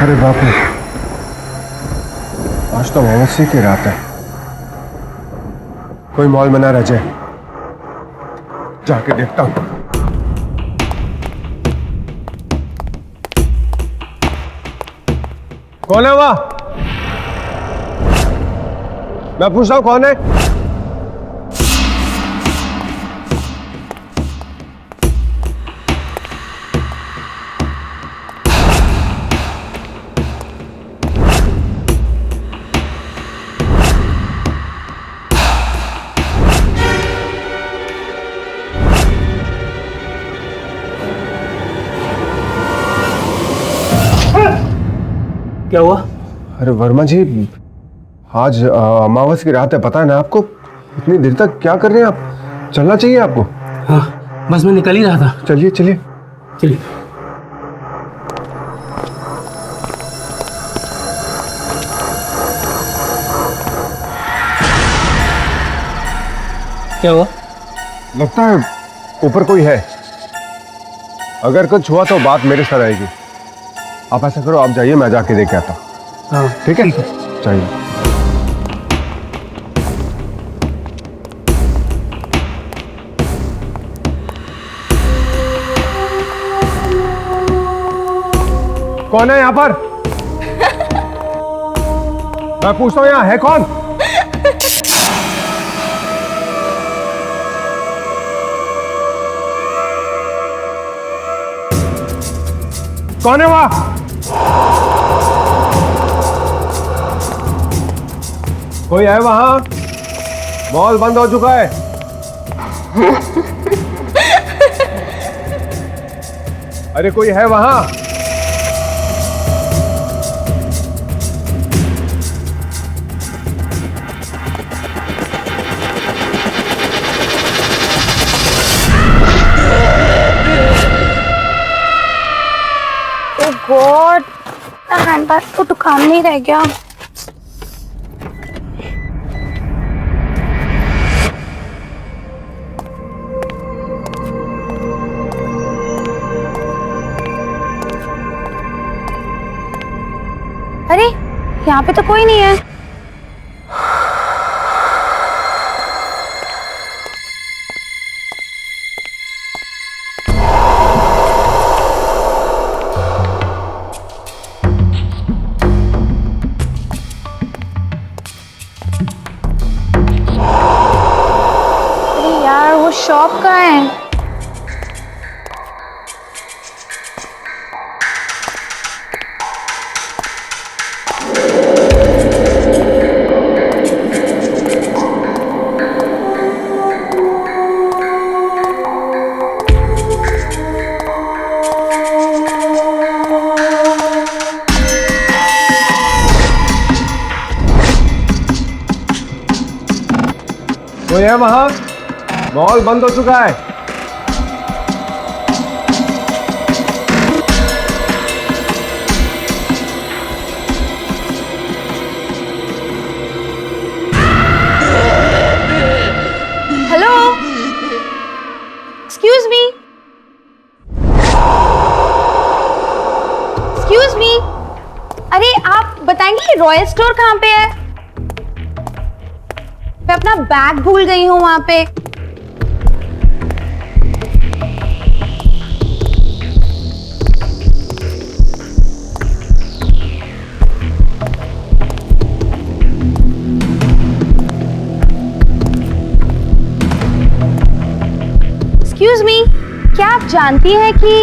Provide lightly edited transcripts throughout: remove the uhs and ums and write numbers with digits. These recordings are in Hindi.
अरे बाप रे, आज तो अमावस्या की रात है। कोई मॉल में ना रह जाए, जाके देखता हूं। कौन है वहां? मैं पूछ रहा हूं कौन है? क्या हुआ? अरे वर्मा जी, आज अमावस्या की रात है, पता है ना आपको? इतनी देर तक क्या कर रहे हैं आप? चलना चाहिए आपको। हाँ, बस मैं निकल ही रहा था। चलिए चलिए चलिए। क्या हुआ? लगता है ऊपर कोई है। अगर कुछ हुआ तो बात मेरे साथ आएगी। आप ऐसा करो, आप जाइए, मैं जाके देख के आता हूँ। हाँ ठीक है, चाहिए। कौन है यहाँ पर? मैं पूछता हूँ, यहाँ है कौन? कौन है वहां? कोई है वहां? मॉल बंद हो चुका है। अरे कोई है वहां? गॉड, हैंडबैग तो दुकान में ही रह गया। अरे यहाँ पे तो कोई नहीं है। यार वो शॉप कहाँ है? कोई है वहां? मॉल बंद हो चुका है। Hello, excuse me, excuse me. अरे आप बताएंगे रॉयल स्टोर कहाँ पे है? मैं अपना बैग भूल गई हूँ वहां पे। एक्सक्यूज मी, क्या आप जानती हैं कि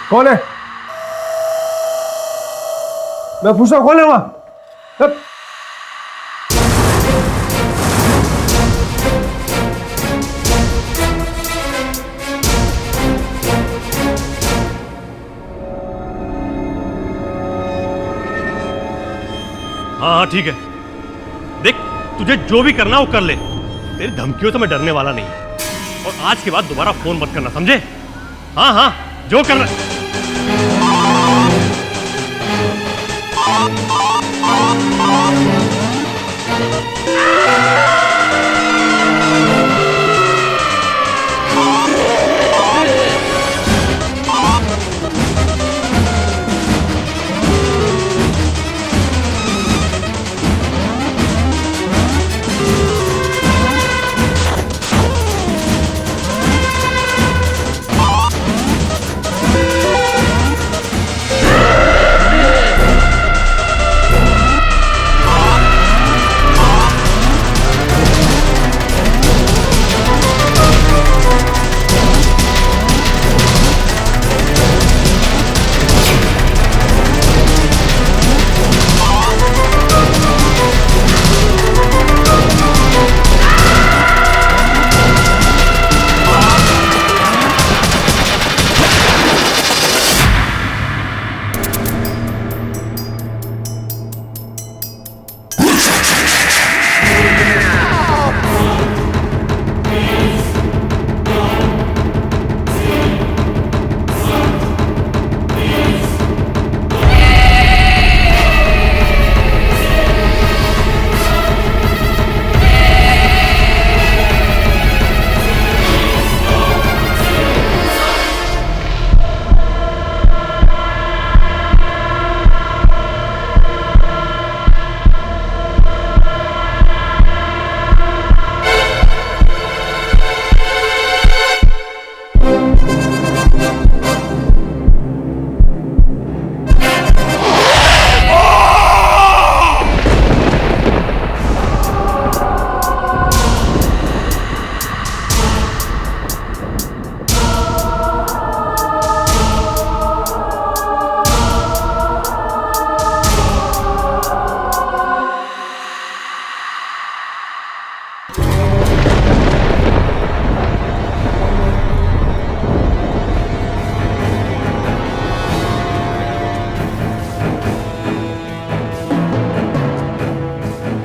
कौन है? मैं पूछ रहा हूं, कौन है वहां? हाँ हाँ ठीक है, देख तुझे जो भी करना वो कर ले, तेरी धमकियों से मैं डरने वाला नहीं। और आज के बाद दोबारा फोन मत करना, समझे? हाँ हाँ, जो करना।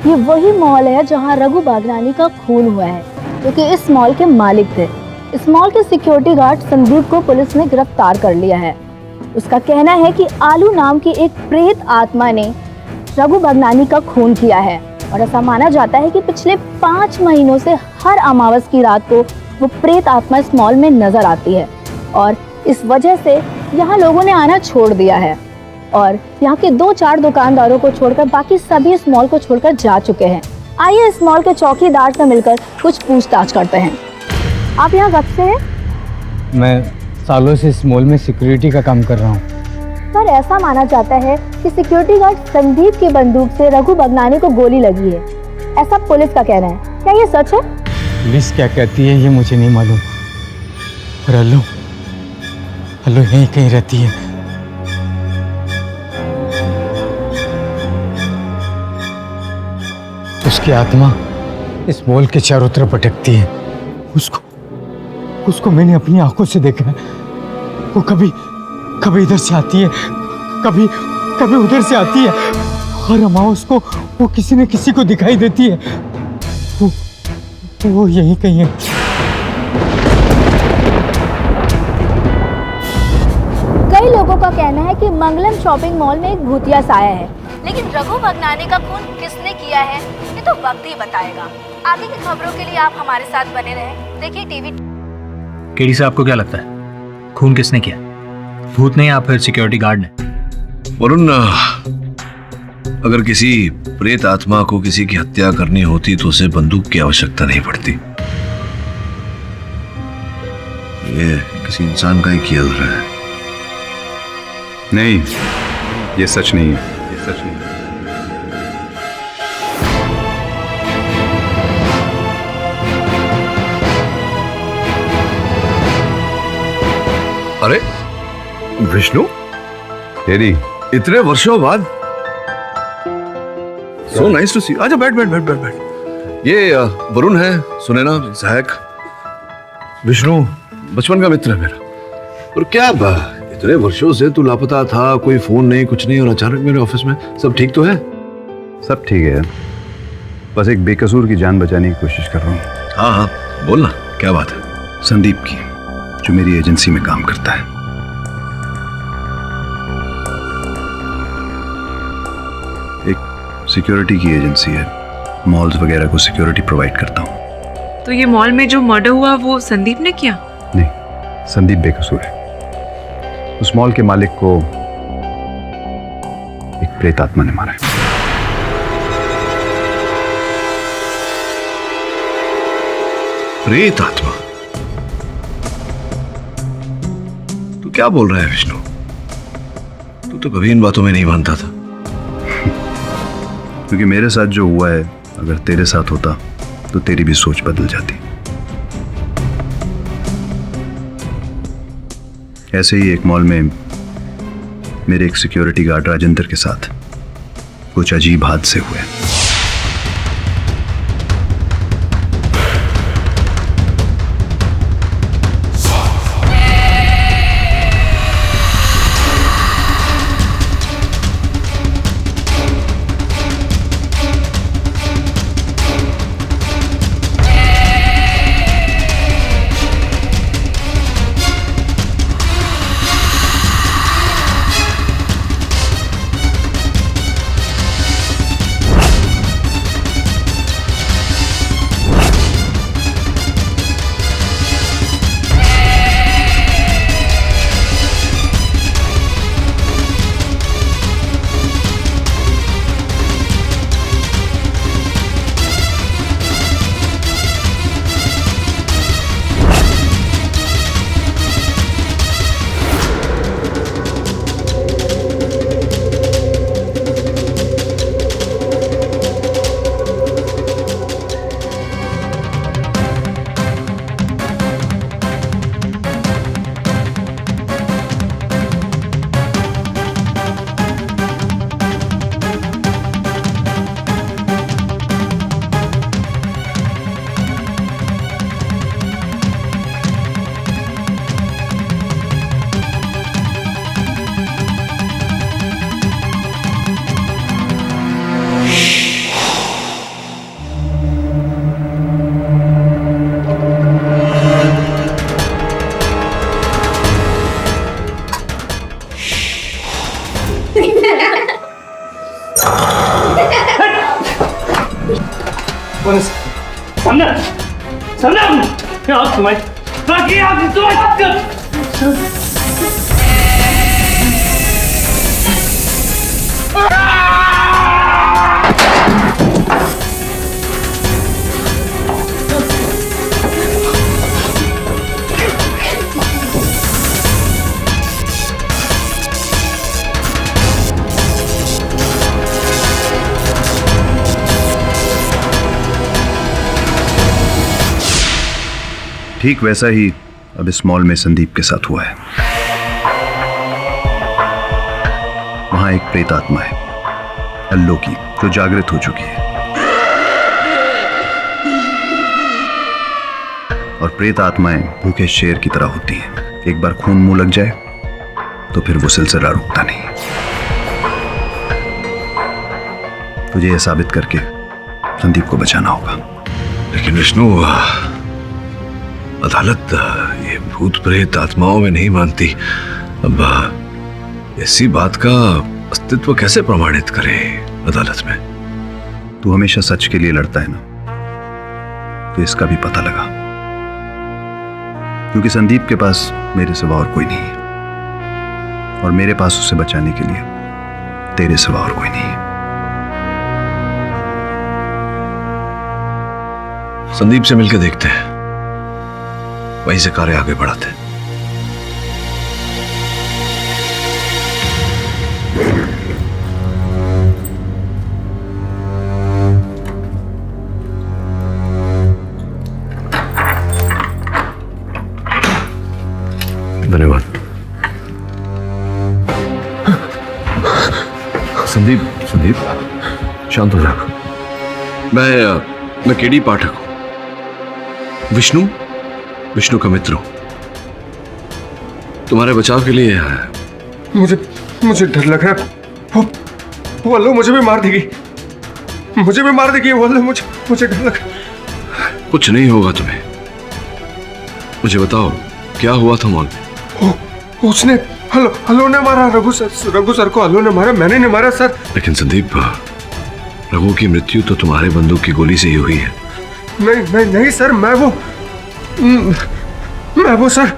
ये वही मॉल है जहां रघु बागनानी का खून हुआ है, क्योंकि इस मॉल के मालिक थे। इस मॉल के सिक्योरिटी गार्ड संदीप को पुलिस ने गिरफ्तार कर लिया है। उसका कहना है कि आलू नाम की एक प्रेत आत्मा ने रघु बागनानी का खून किया है और ऐसा माना जाता है कि पिछले 5 महीनों से हर अमावस की रात को वो प्रेत आत्मा इस मॉल में नजर आती है और इस वजह से यहाँ लोगों ने आना छोड़ दिया है और यहाँ के 2-4 दुकानदारों को छोड़कर बाकी सभी इस मॉल को छोड़कर जा चुके हैं। आइए इस मॉल के चौकीदार से मिलकर कुछ पूछताछ करते हैं। आप यहाँ कब से हैं? मैं सालों से इस मॉल में सिक्योरिटी का काम कर रहा हूँ। सर, ऐसा माना जाता है कि सिक्योरिटी गार्ड संदीप की बंदूक से रघु बागनानी को गोली लगी है, ऐसा पुलिस का कहना है। क्या ये सच है? पुलिस क्या कहती है ये मुझे नहीं मालूम, पर अल्लू यहीं कहीं रहती है। उसकी आत्मा इस मॉल के चारों तरफ भटकती है। उसको मैंने अपनी आंखों से देखा है। वो कभी इधर से आती है, कभी उधर से आती है। हर अमावस को वो किसी न किसी को दिखाई देती है। वो यहीं कहीं है। कई लोगों का कहना है कि मंगलम शॉपिंग मॉल में एक भूतिया साया है, लेकिन रघु बागनानी का खून किसने किया है ये तो वक्त ही बताएगा। आगे की खबरों के लिए आप हमारे साथ बने रहें। देखिए टीवी। केडी से आपको क्या लगता है खून किसने किया? भूत ने या फिर सिक्योरिटी गार्ड ने? वरुण, अगर किसी प्रेत आत्मा को किसी की हत्या करनी होती तो उसे बंदूक की आवश्यकता नहीं पड़ती। ये किसी इंसान का ही किया जा रहा है। नहीं, ये सच नहीं है, ये सच नहीं है। अरे विष्णु, तेरी इतने वर्षों बाद सो नाइस टू सी। आजा, बैठ। ये वरुण है, सुनैना सहायक। विष्णु बचपन का मित्र है मेरा। और क्या इतने वर्षों से तू लापता था, कोई फोन नहीं, कुछ नहीं, और अचानक मेरे ऑफिस में। सब ठीक तो है? सब ठीक है, बस एक बेकसूर की जान बचाने की कोशिश कर रहा हूँ। हाँ, बोलना, क्या बात है? संदीप की, जो मेरी एजेंसी में काम करता है। एक सिक्योरिटी की एजेंसी है, मॉल्स वगैरह को सिक्योरिटी प्रोवाइड करता हूँ। तो ये मॉल में जो मर्डर हुआ वो संदीप ने किया? नहीं, संदीप बेकसूर है। उस मॉल के मालिक को एक प्रेत आत्मा ने मारा है। प्रेत आत्मा? तू क्या बोल रहा है विष्णु? तू तो कभी इन बातों में नहीं मानता था। क्योंकि मेरे साथ जो हुआ है, अगर तेरे साथ होता तो तेरी भी सोच बदल जाती। ऐसे ही एक मॉल में मेरे एक सिक्योरिटी गार्ड राजेंद्र के साथ कुछ अजीब हादसे हुए। ठीक वैसा ही अब इस मॉल में संदीप के साथ हुआ है। वहां एक प्रेत आत्मा है, अल्लो की, जो जागृत हो चुकी है। और प्रेत आत्माएं भूखे शेर की तरह होती हैं। एक बार खून मुंह लग जाए तो फिर वो सिलसिला रुकता नहीं। तुझे यह साबित करके संदीप को बचाना होगा। लेकिन विष्णु, अदालत ये भूत प्रेत आत्माओं में नहीं मानती। अब ऐसी बात का अस्तित्व कैसे प्रमाणित करे अदालत में? तू हमेशा सच के लिए लड़ता है ना, तो इसका भी पता लगा। क्योंकि संदीप के पास मेरे सिवा और कोई नहीं है, और मेरे पास उसे बचाने के लिए तेरे सिवा और कोई नहीं है। संदीप से मिलकर देखते हैं, वहीं से कार्य आगे बढ़ाते हैं। धन्यवाद। संदीप, संदीप शांत हो जाओ। मैं केडी पाठक हूं, विष्णु का मित्र हूं। तुम्हारे बचाव के लिए आया है। मुझे डर लग रहा है। वो अल्लो मुझे भी मार देगी, वो अल्लो मुझे डर लग रहा है। कुछ नहीं होगा तुम्हें। मुझे बताओ क्या हुआ था मॉल में? उसने अल्लो ने मारा, रघु सर को अल्लो ने मारा, मैंने नहीं मारा सर। लेकिन संदीप, रघु की मृत्यु तो तुम्हारे बंदूक की गोली से ही हुई है। नहीं नहीं नहीं सर, मैं वो सर।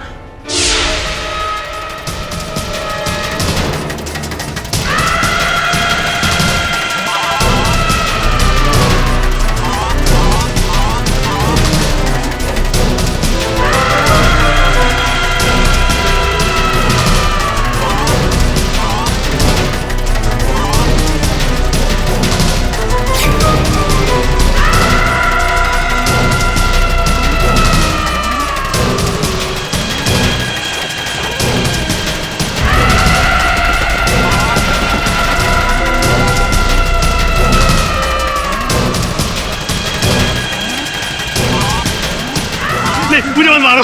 मुझे मत मारो।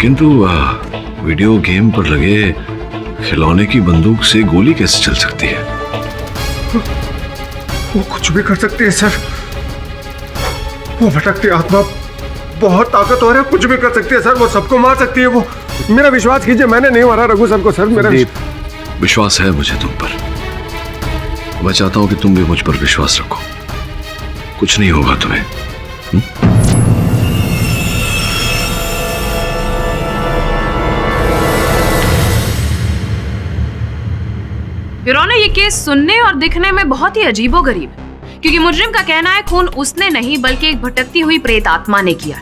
किंतु वीडियो गेम पर लगे खिलौने की बंदूक से गोली कैसे चल सकती है? वो कुछ भी कर सकती है सर। वो भटकती आत्मा बहुत ताकतवर है, कुछ भी कर सकती है सर। वो सबको मार सकती है। वो मेरा विश्वास कीजिए, मैंने नहीं मारा रघु सर को सर। मेरा विश्वास है मुझे तुम पर। मैं चाहता हूं कि तुम भी मुझ पर विश्वास रखो। कुछ नहीं होगा तुम्हें। योर ऑनर, ये केस सुनने और दिखने में बहुत ही अजीबोगरीब है, क्योंकि मुजरिम का कहना है खून उसने नहीं बल्कि एक भटकती हुई प्रेत आत्मा ने किया।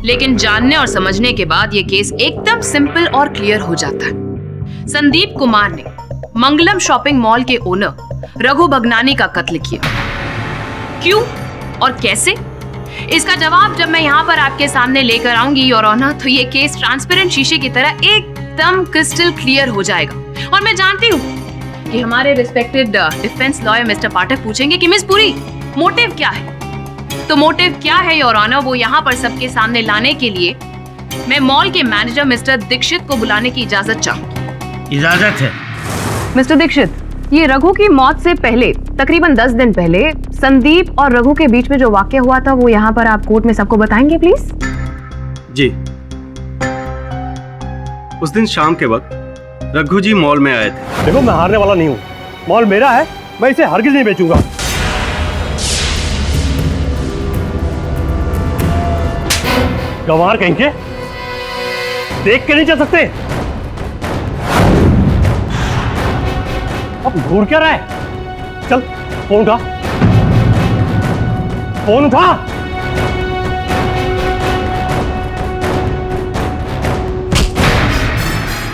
लेकिन जानने और समझने के बाद ये केस एकदम सिंपल और क्लियर हो जाता है। संदीप कुमार ने मंगलम शॉपिंग मॉल के ओनर रघु बगनानी का कत्ल किया। क्यों और कैसे, इसका जवाब जब मैं यहाँ पर आपके सामने लेकर आऊंगी योर ऑनर, तो ये केस ट्रांसपेरेंट शीशे की तरह एकदम क्रिस्टल क्लियर हो जाएगा। और मैं जानती हूँ कि हमारे रिस्पेक्टेड डिफेंस लॉयर मिस्टर पाठक पूछेंगे कि मिस पुरी, मोटिव क्या है? तो मोटिव क्या है योर ऑनर, वो यहाँ पर सबके सामने लाने के लिए मैं मॉल के मैनेजर मिस्टर दीक्षित को बुलाने की इजाजत चाहूंगी। इजाजत है। मिस्टर दीक्षित, ये रघु की मौत से पहले तकरीबन 10 दिन पहले संदीप और रघु के बीच में जो वाकया हुआ था वो यहाँ पर आप कोर्ट में सबको बताएंगे प्लीज? जी, उस दिन शाम के वक्त रघु जी मॉल में आए थे। देखो, मैं हारने वाला नहीं हूँ। मॉल मेरा है, मैं इसे हरगिज नहीं बेचूंगा। गंवार कहीं के देख के नहीं चल सकते। अब घूर क्या रहा है? चल फोन उठा, फोन उठा।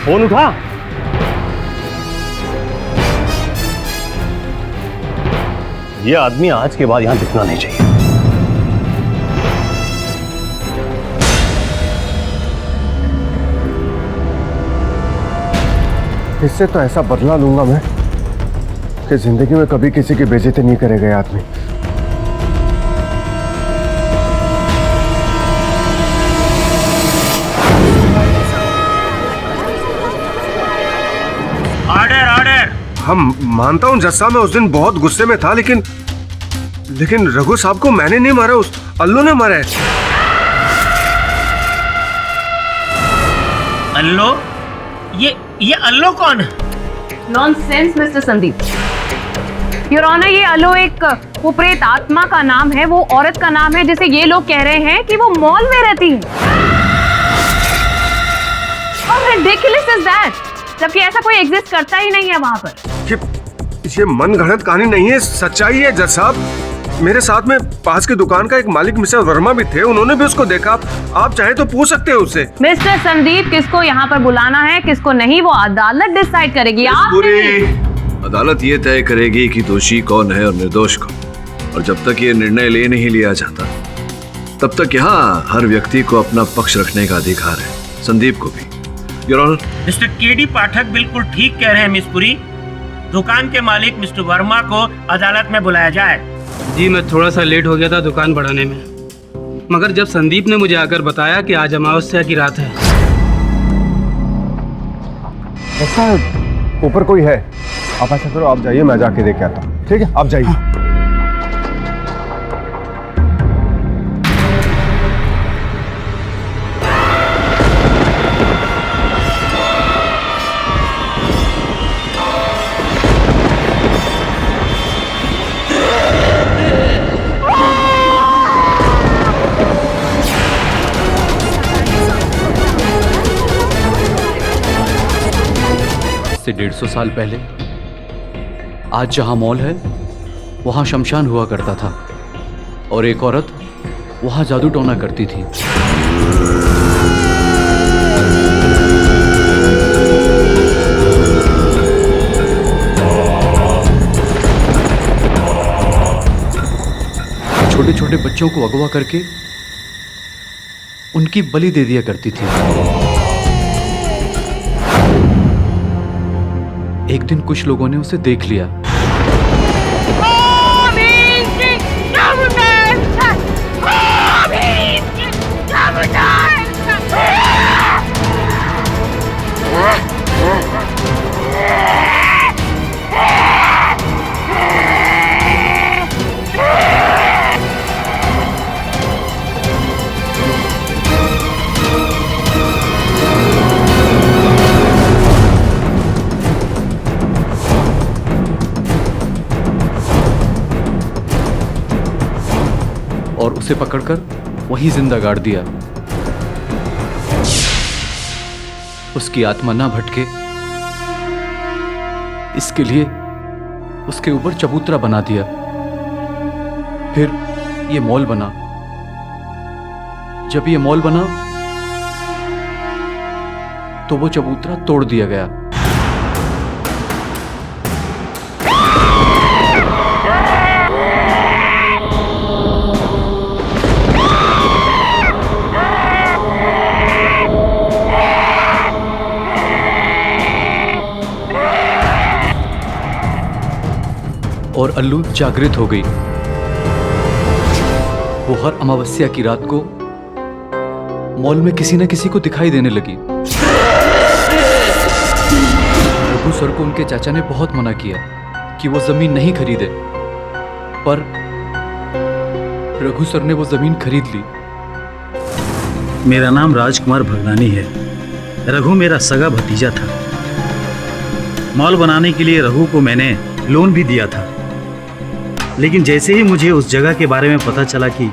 फोन उठा। ये आदमी आज के बाद यहां दिखना नहीं चाहिए। इससे तो ऐसा बदला लूंगा मैं कि जिंदगी में कभी किसी की बेइज्जती नहीं करेगा ये आदमी। Order order. हम मानता हूं जस्सा, मैं उस दिन बहुत गुस्से में था, लेकिन रघु साहब को मैंने नहीं मारा, उस अल्लू ने मारा है। अल्लो? ये अल्लो कौन है? Nonsense mister Sandeep. Your honour, ये अल्लो एक वो प्रेत आत्मा का नाम है, वो औरत का नाम है जिसे ये लोग कह रहे हैं कि वो मॉल में रहती है। How ridiculous is that? जबकि ऐसा कोई एग्जिस्ट करता ही नहीं है वहां पर। ये मन गढ़ंत कहानी नहीं है, सच्चाई है जज साहब। मेरे साथ में पास की दुकान का एक मालिक मिस्टर वर्मा भी थे, उन्होंने भी उसको देखा। आप चाहे तो पूछ सकते हैं उससे। मिस्टर संदीप, किसको यहाँ पर बुलाना है किसको नहीं वो अदालत डिसाइड करेगी। आप पूरी अदालत ये तय करेगी कि दोषी कौन है और निर्दोष कौन। और जब तक ये निर्णय ले नहीं लिया जाता तब तक यहाँ हर व्यक्ति को अपना पक्ष रखने का अधिकार है, संदीप को भी। योर ऑनर, मिस्टर केडी पाठक बिल्कुल ठीक कह रहे हैं मिस पुरी। दुकान के मालिक मिस्टर वर्मा को अदालत में बुलाया जाए। जी मैं थोड़ा सा लेट हो गया था दुकान बढ़ाने में, मगर जब संदीप ने मुझे आकर बताया कि आज अमावस्या की रात है। ऐसा ऊपर कोई है? आप ऐसा करो, आप जाइए, मैं जाके देख के आता हूँ। ठीक है, आप जाइए। से 150 साल पहले आज जहां मॉल है वहां शमशान हुआ करता था और एक औरत वहां जादू टोना करती थी। छोटे छोटे बच्चों को अगवा करके उनकी बलि दे दिया करती थी। एक दिन कुछ लोगों ने उसे देख लिया। और उसे पकड़कर वहीं जिंदा गाड़ दिया। उसकी आत्मा ना भटके इसके लिए उसके ऊपर चबूतरा बना दिया। फिर ये मॉल बना। जब ये मॉल बना तो वो चबूतरा तोड़ दिया गया। और अल्लू जागृत हो गई। वो हर अमावस्या की रात को मॉल में किसी न किसी को दिखाई देने लगी। रघु सर को उनके चाचा ने बहुत मना किया कि वो जमीन नहीं खरीदे, पर रघु सर ने वो जमीन खरीद ली। मेरा नाम राजकुमार भगनानी है। रघु मेरा सगा भतीजा था। मॉल बनाने के लिए रघु को मैंने लोन भी दिया था, लेकिन जैसे ही मुझे उस जगह के बारे में पता चला कि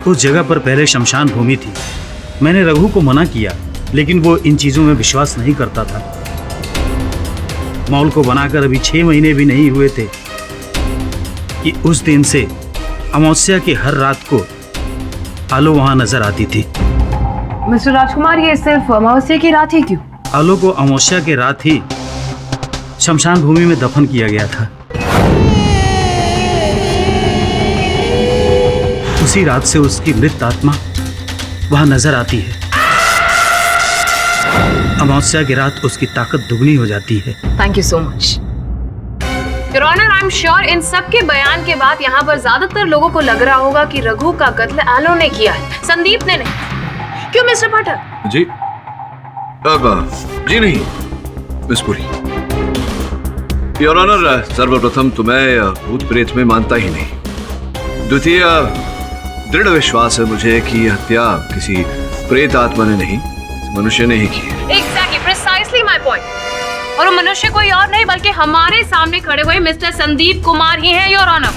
उस जगह पर पहले शमशान भूमि थी, मैंने रघु को मना किया, लेकिन वो इन चीज़ों में विश्वास नहीं करता था। मॉल को बनाकर अभी 6 महीने भी नहीं हुए थे कि उस दिन से अमावस्या की हर रात को आलो वहाँ नजर आती थी। मिस्टर राजकुमार, ये सिर्फ अमावस्या की रात ही क्यों? आलो को अमावस्या की रात ही शमशान भूमि में दफन किया गया था। उसी रात से उसकी मृत आत्मा वहां नजर आती है। अमावस्या की रात उसकी ताकत दुगनी हो जाती है। Thank you so much your honour. I am sure इन सब के बयान के बाद यहाँ पर ज्यादातर लोगों को लग रहा होगा कि रघु का कत्ल आलो ने किया है, संदीप ने नहीं। क्यों मिस्टर पाठक? जी जी नहीं मिस पुरी। योर ऑनर, सर्वप्रथम तो मैं भूत प्रेत में मानता ही नहीं। द्वितीय, दृढ़ विश्वास है मुझे कि यह हत्या किसी प्रेत आत्मा ने नहीं, मनुष्य ने ही की है। Exactly, precisely my point। और वो मनुष्य कोई और नहीं बल्कि हमारे सामने खड़े हुए मिस्टर संदीप कुमार ही हैं योर ऑनर।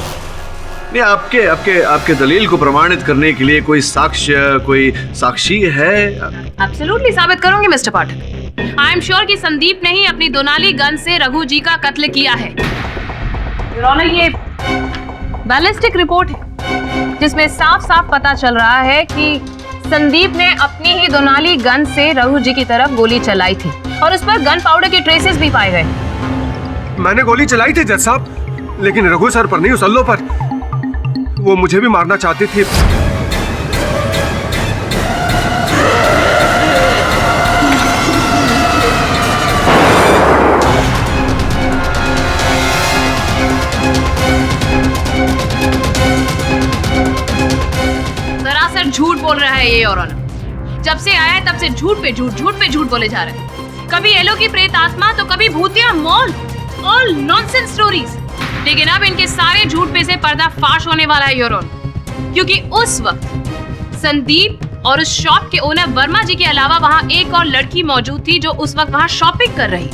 नहीं, आपके आपके आपके दलील को प्रमाणित करने के लिए कोई साक्ष्य, कोई साक्षी है? एब्सोल्युटली साबित करूंगी mister Pathak. I am sure कि संदीप ने ही अपनी दोनाली गन से रघु जी का कत्ल किया है। योर ऑनर, ये बैलिस्टिक रिपोर्ट है जिसमें साफ साफ पता चल रहा है कि संदीप ने अपनी ही दोनाली गन से रघु जी की तरफ गोली चलाई थी और उस पर गन पाउडर के ट्रेसेस भी पाए गए। मैंने गोली चलाई थी जज साहब, लेकिन रघु सर पर नहीं, उस अल्लो पर। वो मुझे भी मारना चाहती थी। सरासर झूठ बोल रहा है ये योर ऑनर। जब से आया है तब से झूठ पे झूठ बोले जा रहे हैं। कभी एलो की प्रेत आत्मा तो कभी भूतिया मॉल, ऑल नॉनसेंस स्टोरीज। लेकिन अब इनके सारे झूठ पे से पर्दा फाश होने वाला है योर ऑनर, क्योंकि उस वक्त संदीप और उस शॉप के ओनर वर्मा जी के अलावा वहां एक और लड़की मौजूद थी जो उस वक्त वहां शॉपिंग कर रही।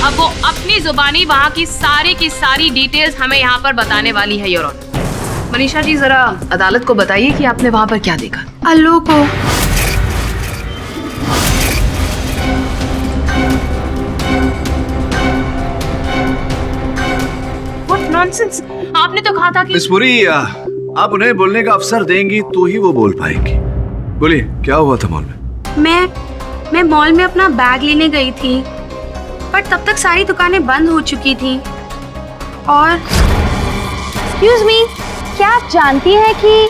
अब वो अपनी जुबानी वहां की सारी डिटेल्स हमें यहाँ पर बताने वाली है योर ऑनर। मनीषा जी, जरा अदालत को बताइए कि आपने वहां पर क्या देखा। अल्लू को नॉनसेंस, आपने तो कहा था कि मिस पुरी, आप उन्हें बोलने का अवसर देंगी तो ही वो बोल पाएंगी। बोलिए, क्या हुआ था मॉल में? मैं मॉल में अपना बैग लेने गई थी, पर तब तक सारी दुकानें बंद हो चुकी थी। और एक्सक्यूज मी, क्या आप जानती हैं कि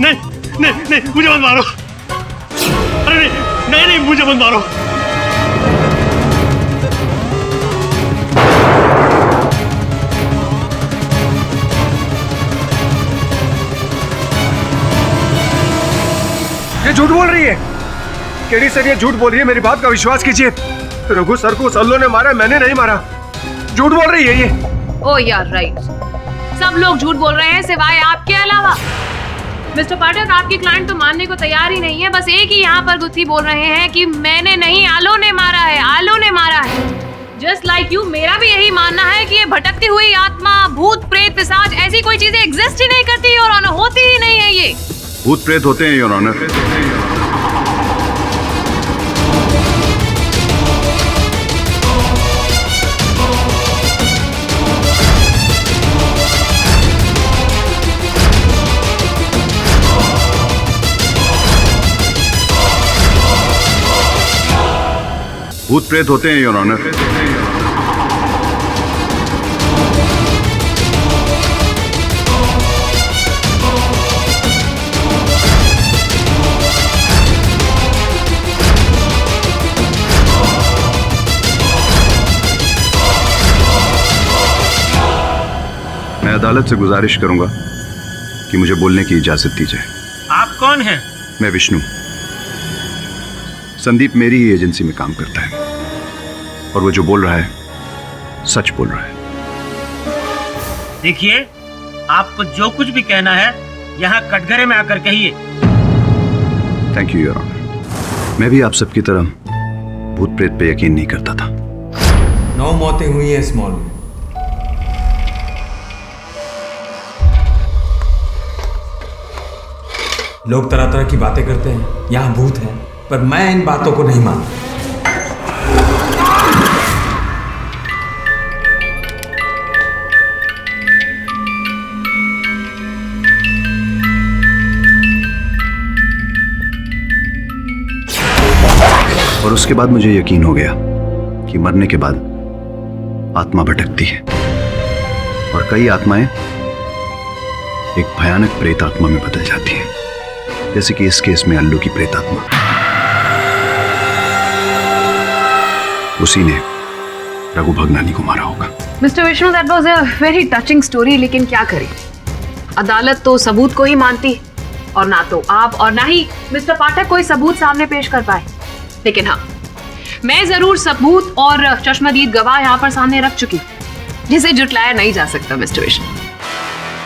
नहीं, मुझे मत मारो। अरे नहीं, मुझे मत मारो। ये झूठ बोल रही है। केडी सर, ये झूठ बोल रही है। मेरी बात का विश्वास कीजिए। रघु सर को उस अल्लो ने मारा, मैंने नहीं मारा। झूठ बोल रही है ये। ओ यार, राइट। सब लोग झूठ बोल रहे हैं सिवाय आपके अलावा। मिस्टर पाठक, आपकी क्लाइंट तो मानने को तैयार ही नहीं है। बस एक ही यहाँ पर गुत्थी बोल रहे हैं कि मैंने नहीं, आलो ने मारा है, आलो ने मारा है। जस्ट लाइक यू, मेरा भी यही मानना है कि ये भटकती हुई आत्मा, भूत प्रेत पिशाच, ऐसी कोई चीजें एग्जिस्ट ही नहीं करती और ऑनर, होती ही नहीं है। ये भूत प्रेत होते हैं योर ऑनर। भूत प्रेत होते हैं योर ऑनर। मैं अदालत से गुजारिश करूंगा कि मुझे बोलने की इजाजत दी जाए। आप कौन हैं? मैं विष्णु। संदीप मेरी ही एजेंसी में काम करता है और वो जो बोल रहा है सच बोल रहा है। देखिए, आपको जो कुछ भी कहना है यहाँ कटघरे में आकर कहिए। Thank you your honour. मैं भी आप सबकी तरह भूत प्रेत पे यकीन नहीं करता था। 9 मौतें हुई हैं इस मॉल में। लोग तरह तरह की बातें करते हैं, यहाँ भूत है, पर मैं इन बातों को नहीं मानता। और उसके बाद मुझे यकीन हो गया कि मरने के बाद आत्मा भटकती है और कई आत्माएं एक भयानक प्रेत आत्मा में बदल जाती हैं, जैसे कि इस केस में अल्लू की प्रेत आत्मा। उसी ने रघु भगनानी को मारा होगा। Mister Vishnu, that was a very touching story, लेकिन क्या करें, अदालत तो सबूत को ही मानती है और ना तो आप और ना ही मिस्टर पाठक कोई सबूत सामने पेश कर पाए। लेकिन हाँ, मैं जरूर सबूत और चश्मदीद गवाह यहाँ पर सामने रख चुकी, जिसे जुटलाया नहीं जा सकता। मिस्टर विष्णु,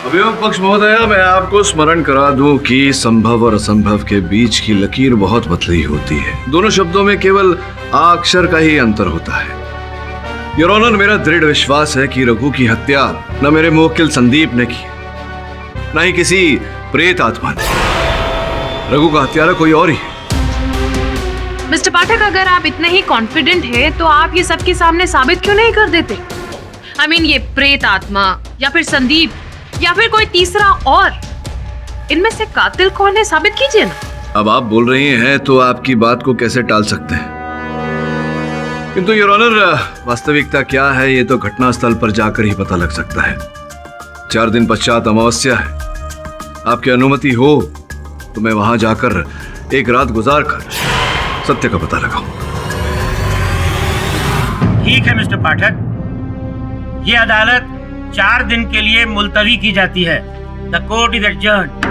अभियोग पक्ष महोदय, मैं आपको स्मरण करा दूं कि संभव और असंभव के बीच की लकीर बहुत पतली होती है। दोनों शब्दों में केवल आ अक्षर का ही अंतर होता है। योर ऑनर, मेरा दृढ़ विश्वास है कि रघु की हत्या न मेरे मुवक्किल संदीप ने की, न ही किसी प्रेत आत्मा ने। रघु का हत्यारा कोई और ही है। मिस्टर पाठक, अगर आप इतने ही कॉन्फिडेंट हैं तो आप ये सबके सामने साबित क्यों नहीं कर देते? I mean, ये प्रेत आत्मा या फिर संदीप या फिर कोई तीसरा और, इनमें से कातिल कौन है साबित कीजिए ना। अब आप बोल रही हैं तो आपकी बात को कैसे टाल सकते हैं, किंतु योर ऑनर वास्तविकता क्या है ये तो घटनास्थल पर जाकर ही पता लग सकता है। 4 दिन पश्चात अमावस्या है। आपकी अनुमति हो तो मैं वहां जाकर एक रात गुजार कर सत्य का पता लगाऊं। ठीक है मिस्टर पाठक, ये अदालत 4 दिन के लिए मुलतवी की जाती है। The court is adjourned.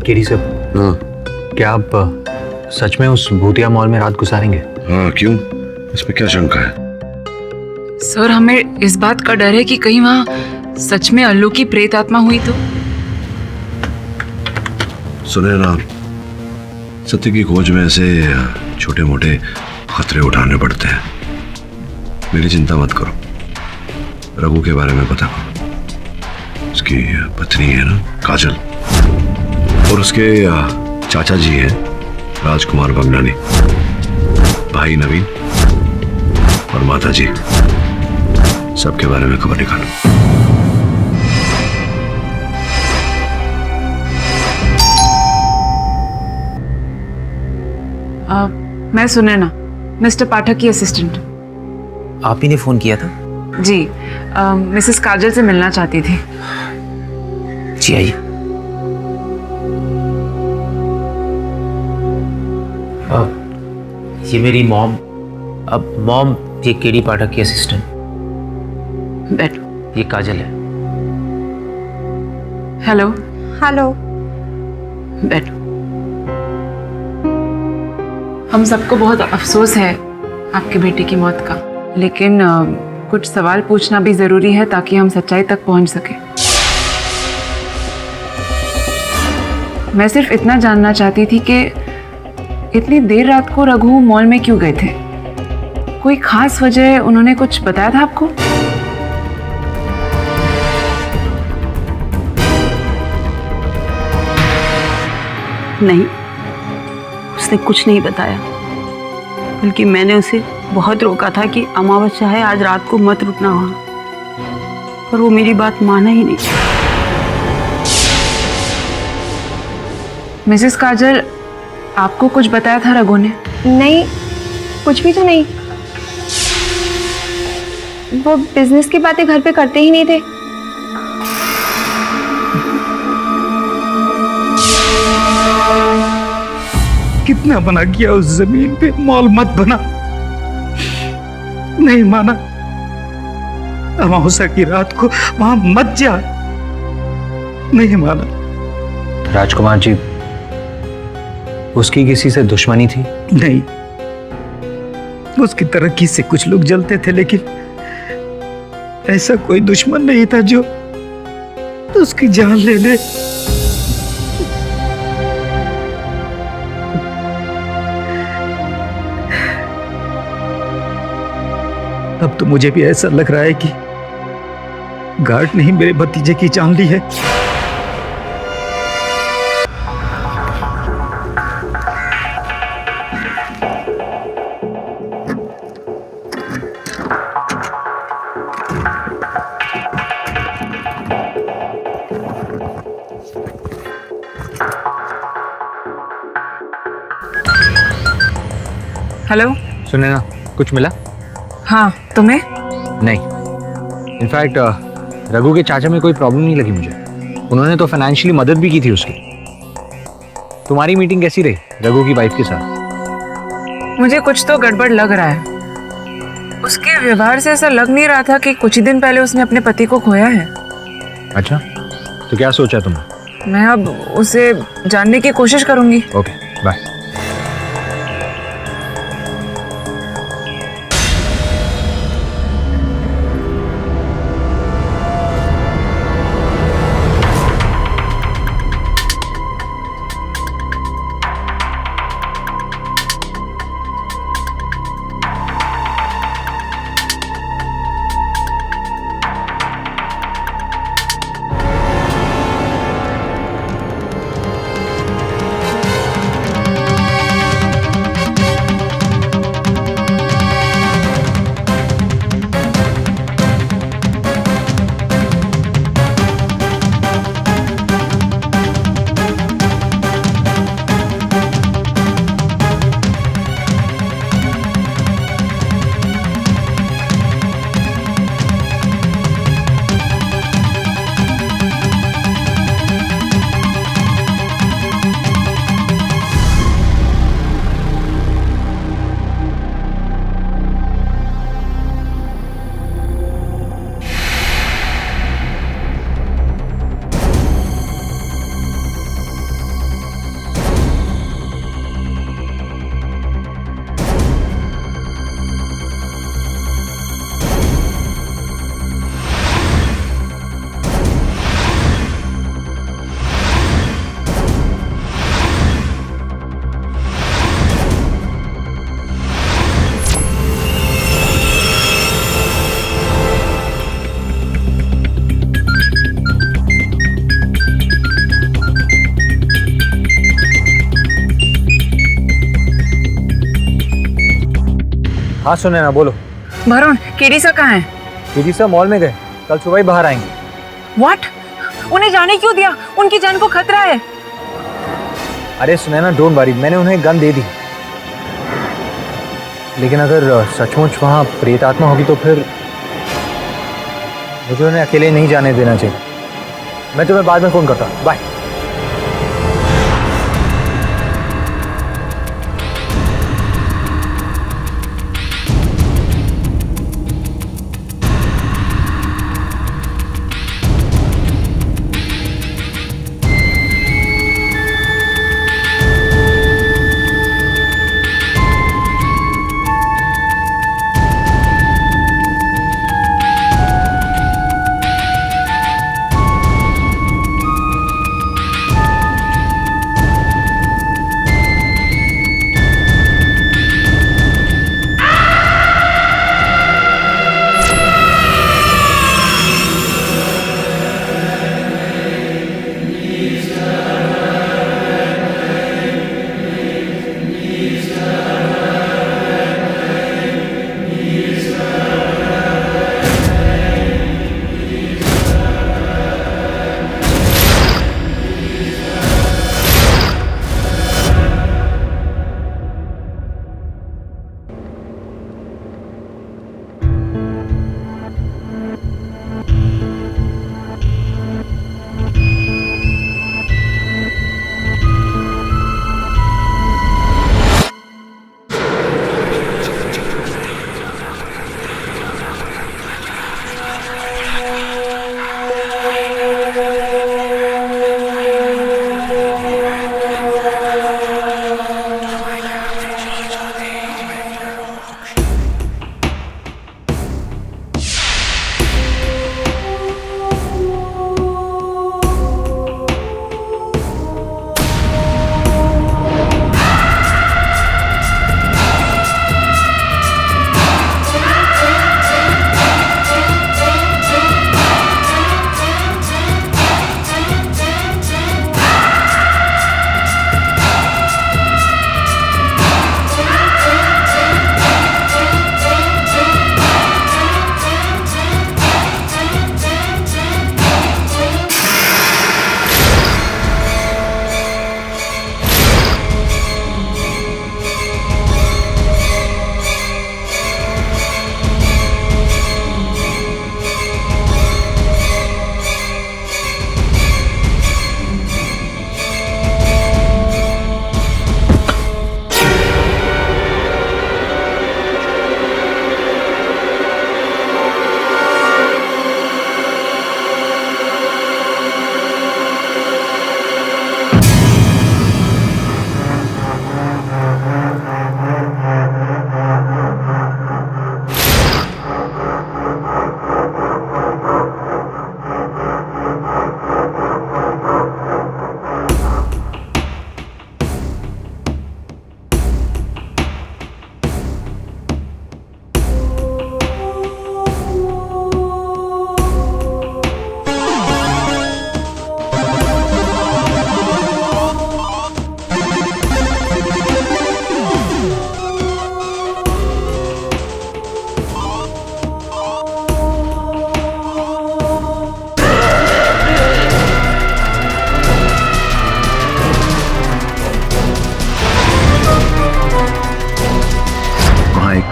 KD साहब, क्या आप सच में उस भूतिया मॉल में रात गुजारेंगे? हाँ, क्यों? इसमें क्या शंका है? सर, हमें इस बात का डर है कि कहीं वहां सच में अल्लू की प्रेत आत्मा हुई तो। सुने ना, सत्य की खोज में ऐसे छोटे मोटे खतरे उठाने पड़ते हैं। मेरी चिंता मत करो, रघु के बारे में पता करो। उसकी पत्नी है ना काजल, और उसके चाचा जी हैं राजकुमार भगनानी, भाई नवीन और माता जी, सबके बारे में खबर निकालो। मैं सुने ना, मिस्टर पाठक की असिस्टेंट। आप ही ने फोन किया था? जी, मिसेस काजल से मिलना चाहती थी। जी आइए। ये मेरी मॉम। अब मॉम, ये केडी पाठक की असिस्टेंट। बैठो। ये काजल है। हेलो। हेलो। बैठो। हम सबको बहुत अफसोस है आपके बेटे की मौत का, लेकिन कुछ सवाल पूछना भी जरूरी है ताकि हम सच्चाई तक पहुंच सके। मैं सिर्फ इतना जानना चाहती थी कि इतनी देर रात को रघु मॉल में क्यों गए थे? कोई खास वजह उन्होंने कुछ बताया था आपको? नहीं, उसने कुछ नहीं बताया, बल्कि मैंने उसे बहुत रोका था कि अमावस्या है, आज रात को मत रुकना वहां, पर वो मेरी बात माना ही नहीं। मिसेस काजल, आपको कुछ बताया था रघु ने? नहीं, कुछ भी तो नहीं। वो बिजनेस की बातें घर पे करते ही नहीं थे। कितना बना किया उस जमीन पे, मॉल मत बना, नहीं माना। अमावस्या की रात को वहां मत जा, नहीं माना। राजकुमार जी, उसकी किसी से दुश्मनी थी? नहीं, उसकी तरक्की से कुछ लोग जलते थे, लेकिन ऐसा कोई दुश्मन नहीं था जो उसकी जान ले ले। अब तो मुझे भी ऐसा लग रहा है कि गार्ड ने ही मेरे भतीजे की जान ली है। हेलो। सुने ना, कुछ मिला? हाँ, तुम्हें? नहीं, इनफैक्ट रघु के चाचा में कोई प्रॉब्लम नहीं लगी मुझे। उन्होंने तो फाइनेंशियली मदद भी की थी उसकी। तुम्हारी मीटिंग कैसी रही रघु की वाइफ के साथ? मुझे कुछ तो गड़बड़ लग रहा है। उसके व्यवहार से ऐसा लग नहीं रहा था कि कुछ ही दिन पहले उसने अपने पति को खोया है। अच्छा, तो क्या सोचा तुमने? मैं अब उसे जानने की कोशिश करूंगी। Okay, bye. हाँ सुने ना, बोलो। वरुण, केडी सर कहाँ है? केडी सर मॉल में गए, कल सुबह ही बाहर आएंगे। व्हाट? उन्हें जाने क्यों दिया? उनकी जान को खतरा है। अरे सुने ना, डोंट वरी, मैंने उन्हें गन दे दी। लेकिन अगर सचमुच वहां प्रेत आत्मा होगी तो फिर मुझे उन्हें अकेले नहीं जाने देना चाहिए। मैं तुम्हें बाद में फोन करता हूँ, बाय।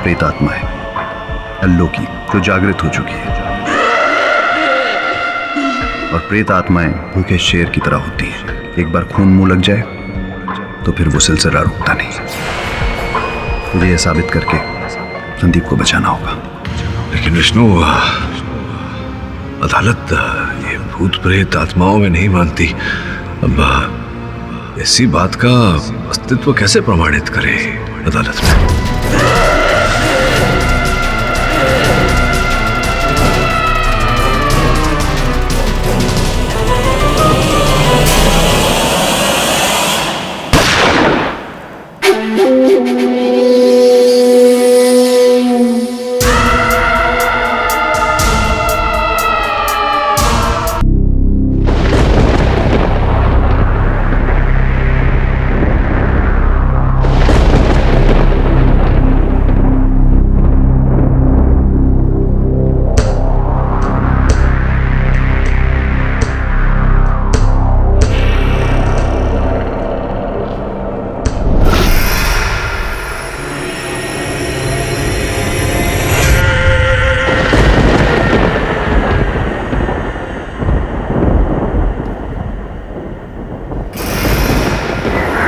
प्रेत आत्मा है अल्लो की, जो जागृत हो चुकी है। और प्रेत आत्माएं भूखे शेर की तरह होती हैं। एक बार खून मुंह लग जाए तो फिर वो सिलसिला रुकता नहीं। तुझे यह साबित करके संदीप को बचाना होगा। लेकिन विष्णु, अदालत ये भूत प्रेत आत्माओं में नहीं मानती। अब ऐसी बात का अस्तित्व कैसे प्रमाणित करे अदालत में?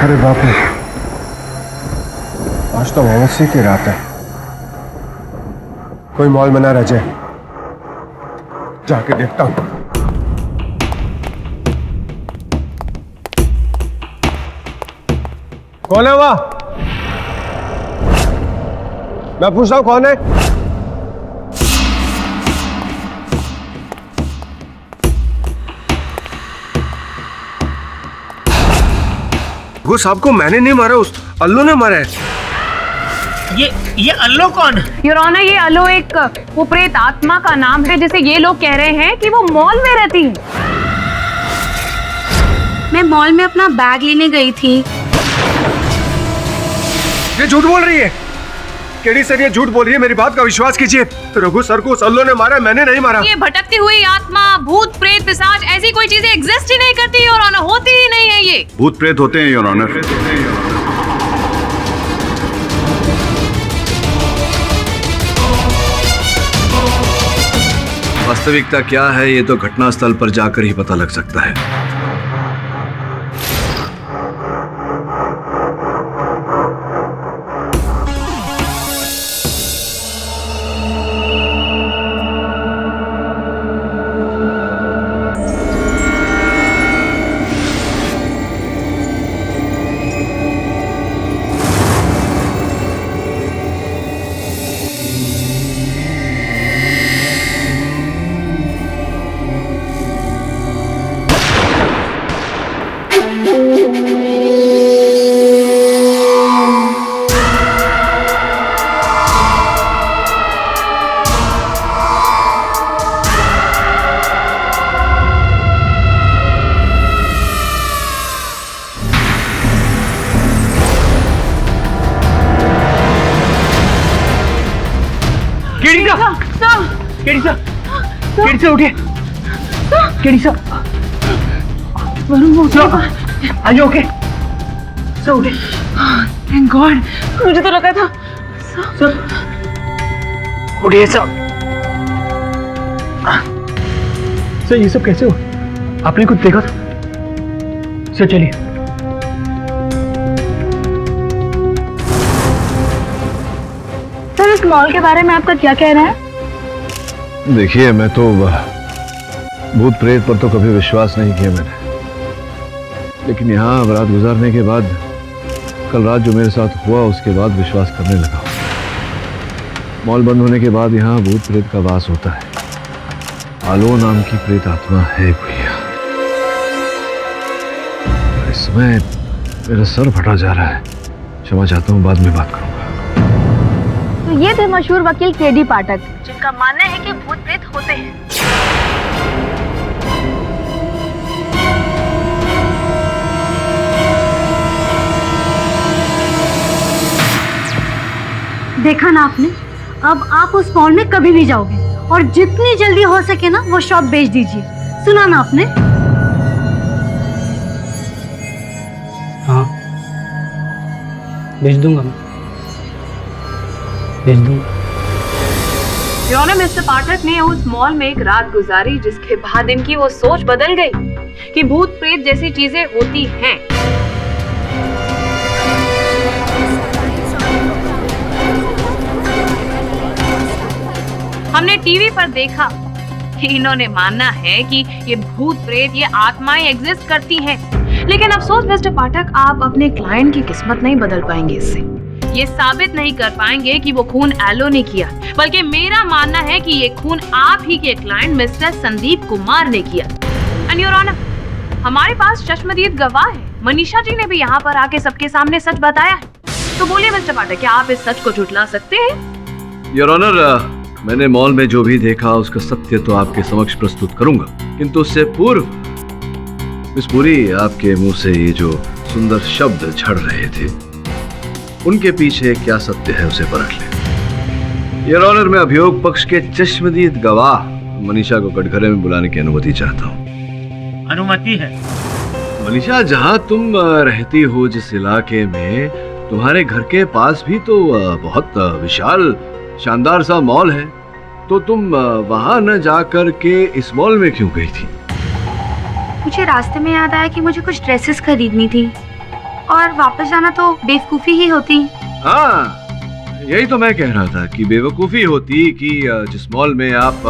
अरे बाप रे, आज तो अमावस्या की रात है। कोई मॉल में ना रह जाए, जाके देखता हूं। कौन है वहां? मैं पूछ रहा हूं कौन है? वो साहब को मैंने नहीं मारा, उस अल्लू ने मारा है। ये अल्लू कौन है? योर ऑनर, ये अल्लू एक वो प्रेत आत्मा का नाम है जिसे ये लोग कह रहे हैं कि वो मॉल में रहती है। मैं मॉल में अपना बैग लेने गई थी। ये झूठ बोल रही है। केडी सर, ये झूठ बोल रही है, मेरी बात का विश्वास कीजिए। रघु सर को उस अल्लू ने मारा, मैंने नहीं मारा। ये भटकती हुई आत्मा, भूत प्रेत पिशाच, ऐसी कोई चीजें एग्जिस्ट ही नहीं करती योर ऑनर, होती ही नहीं है। ये भूत प्रेत होते हैं योर ऑनर। वास्तविकता क्या है ये तो घटनास्थल पर जाकर ही पता लग सकता है। केडी सर उठिए। KD sir, are you okay? Sir उठिए। थैंक गॉड, मुझे तो लगा था। सर उठिए सर। सर ये सब कैसे हुआ? आपने कुछ देखा था? सर चलिए। सर, इस मॉल के बारे में आपका क्या कहना है? देखिए, मैं तो भूत प्रेत पर तो कभी विश्वास नहीं किया मैंने, लेकिन यहाँ रात गुजारने के बाद, कल रात जो मेरे साथ हुआ उसके बाद विश्वास करने लगा। मॉल बंद होने के बाद यहाँ भूत प्रेत का वास होता है। आलो नाम की प्रेत आत्मा है कोई यहाँ। इस समय मेरा सर फटा जा रहा है, क्षमा चाहता हूँ, बाद में बात करूंगा। तो ये थे मशहूर वकील केडी पाठक, जिनका मानना है कि भूत प्रेत होते हैं। देखा ना आपने, अब आप उस मॉल में कभी नहीं जाओगे, और जितनी जल्दी हो सके ना वो शॉप बेच दीजिए। सुना ना आपने? हाँ, बेच दूंगा मैं, बेच दूंगा। मिस्टर पाठक ने उस मॉल में एक रात गुजारी, जिसके बाद इनकी वो सोच बदल गई कि भूत प्रेत जैसी चीजें होती हैं। हमने टीवी पर देखा कि इन्होंने मानना है कि ये भूत प्रेत, ये आत्माएं एग्जिस्ट करती हैं। लेकिन अफसोस मिस्टर पाठक, आप अपने क्लाइंट की किस्मत नहीं बदल पाएंगे इससे। ये साबित नहीं कर पाएंगे कि वो खून एलो ने किया, बल्कि मेरा मानना है कि ये खून आप ही के क्लाइंट मिस्टर संदीप कुमार ने किया। एंड योर ऑनर, हमारे पास चश्मदीद गवाह है। मनीषा जी ने भी यहाँ पर आके सबके सामने सच बताया है। तो बोलिए मिस्टर पाठक, क्या आप इस सच को झुठला सकते हैं? योर ऑनर, मैंने मॉल में जो भी देखा उसका सत्य तो आपके समक्ष प्रस्तुत करूंगा, किंतु उससे पूर्व मिस पुरी, आपके मुंह से ये जो सुंदर शब्द झड़ रहे थे, उनके पीछे क्या सत्य है उसे परख लें। योर ऑनर, मैं अभियोग पक्ष के चश्मदीद गवाह मनीषा को कटघरे में बुलाने की अनुमति चाहता हूँ। अनुमति है। मनीषा, जहाँ तुम रहती हो, जिस इलाके में, तुम्हारे घर के पास भी तो बहुत विशाल शानदार सा मॉल है, तो तुम वहां न जाकर के इस मॉल में क्यों गई थी? मुझे रास्ते में याद आया कि मुझे कुछ ड्रेसेस खरीदनी थी, और वापस जाना तो बेवकूफी ही होती। हाँ, यही तो मैं कह रहा था कि बेवकूफ़ी होती कि जिस मॉल में आप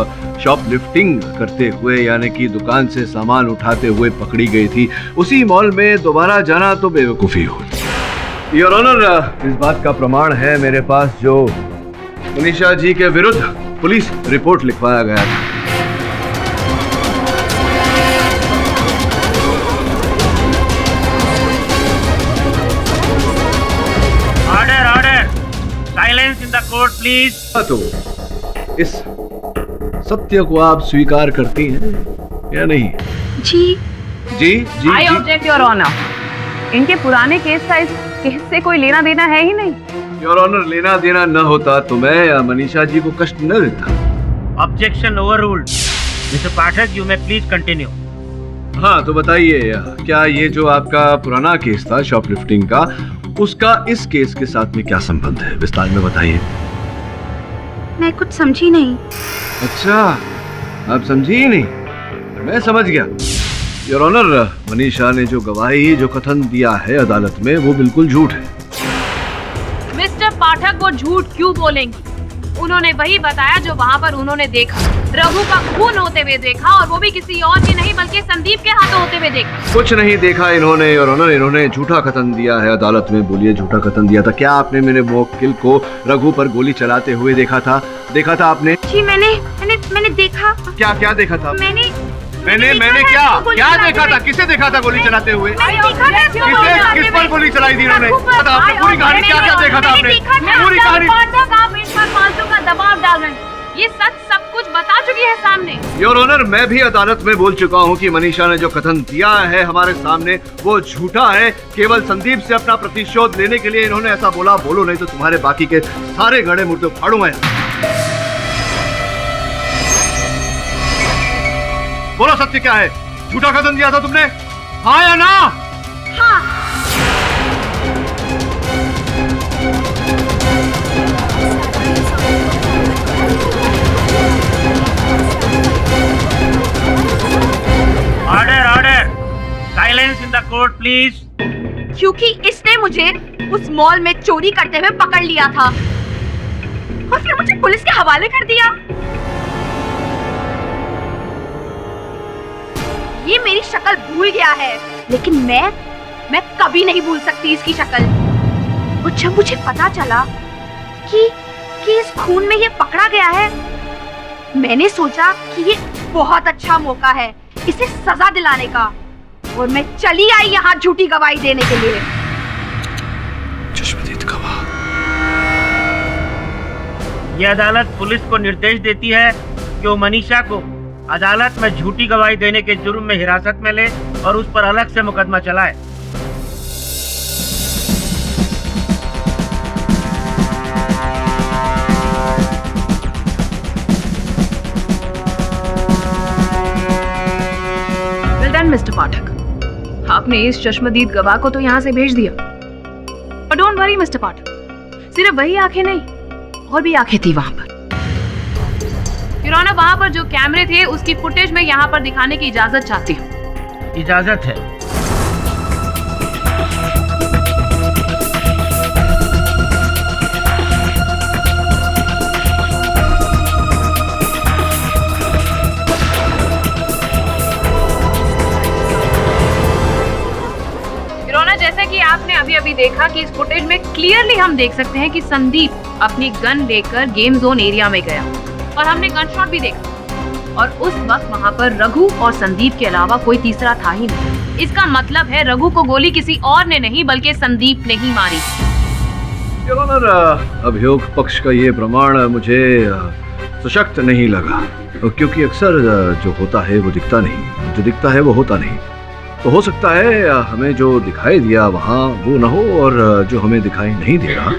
शॉपलिफ्टिंग करते हुए यानी कि दुकान से सामान उठाते हुए पकड़ी गई थी, उसी मॉल में दोबारा जाना तो बेवकूफ़ी होती। योर ऑनर, इस बात का प्रमाण है मेरे पास जो मनीषा जी के विरुद्ध पुलिस रिपोर्ट लिखवाया गया था। Silence in the court please. तो इस सत्य को आप स्वीकार करती हैं या नहीं? जी जी जी आई ऑब्जेक्ट योर ऑनर। इनके पुराने केस का इस केस से कोई लेना देना है ही नहीं। योर ऑनर, लेना देना न होता तो मैं मनीषा जी को कष्ट न देता। Objection overruled. Mister Pathak, you may please continue. हाँ, तो बताइए, क्या ये जो आपका पुराना केस था शॉपलिफ्टिंग का, उसका इस केस के साथ में क्या संबंध है? विस्तार में बताइए। मैं कुछ समझी नहीं। अच्छा, आप समझी ही नहीं? मैं समझ गया। योर ऑनर, मनीषा ने जो गवाही, जो कथन दिया है अदालत में, वो बिल्कुल झूठ है। मिस्टर पाठक, वो झूठ क्यों बोलेंगी? उन्होंने वही बताया जो वहाँ पर उन्होंने देखा। रघु का खून होते हुए देखा, और वो भी किसी और की नहीं बल्कि संदीप के हाथों होते हुए देखा। कुछ नहीं देखा इन्होंने योर ऑनर, इन्होंने झूठा कथन दिया है अदालत में। बोलिए, झूठा कथन दिया था। क्या आपने मेरे मुवक्किल को रघु पर गोली चलाते हुए देखा था? देखा था आपने? जी मैंने देखा। क्या क्या देखा था? मैंने क्या देखा था? किसे देखा था गोली चलाते हुए? किस पर गोली चलाई थी इन्होंने? आपने पूरी कहानी क्या क्या देखा था आपने? पूरी कहानी। आप इस पर फालतू का दबाव डाल रहे हैं। ये सच सब कुछ बता चुकी है सामने। योर ऑनर, मैं भी अदालत में बोल चुका हूँ कि मनीषा ने जो कथन दिया है हमारे सामने वो झूठा है। केवल संदीप से अपना प्रतिशोध लेने के लिए इन्होंने ऐसा बोला। बोलो, नहीं तो तुम्हारे बाकी के सारे गड़े मुर्दे फाड़ूंगा। बोलो, सत्य क्या है? झूठा कथन दिया था तुमने, हाँ या ना? हाँ। Order. Silence in the court please. क्योंकि इसने मुझे उस मॉल में चोरी करते हुए पकड़ लिया था और फिर मुझे पुलिस के हवाले कर दिया। ये मेरी शक्ल भूल गया है, लेकिन मैं कभी नहीं भूल सकती इसकी शक्ल। और जब मुझे पता चला कि इस खून में ये पकड़ा गया है, मैंने सोचा कि ये बहुत अच्छा मौका है इसे सजा दिलाने का, और मैं चली आई यहाँ झूठी गवाही देने के लिए। चश्मदीद गवाह। ये अदालत पुलिस को निर्देश देती है कि वो मनीषा को अदालत में झूठी गवाही देने के जुर्म में हिरासत में ले और उस पर अलग से मुकदमा चलाए। वेल डन मिस्टर पाठक, आपने इस चश्मदीद गवाह को तो यहाँ से भेज दिया। पर डोंट वरी मिस्टर पाठक, सिर्फ वही आंखें नहीं और भी आंखें थी वहां पर। योर ऑनर, वहां पर जो कैमरे थे उसकी फुटेज मैं यहाँ पर दिखाने की इजाजत चाहती हूँ। इजाजत है। योर ऑनर, जैसा कि आपने अभी अभी देखा कि इस फुटेज में क्लियरली हम देख सकते हैं कि संदीप अपनी गन लेकर गेम जोन एरिया में गया और हमने गन शॉट भी देखा, और उस वक्त वहाँ पर रघु और संदीप के अलावा कोई तीसरा था ही नहीं। इसका मतलब है रघु को गोली किसी और ने नहीं बल्कि संदीप ने ही मारी। योर ऑनर, अभियोग पक्ष का ये प्रमाण मुझे सशक्त नहीं लगा, क्योंकि अक्सर जो होता है वो दिखता नहीं, जो दिखता है वो होता नहीं। तो हो सकता है हमें जो दिखाई दिया वहाँ वो न हो और जो हमें दिखाई नहीं दे रहा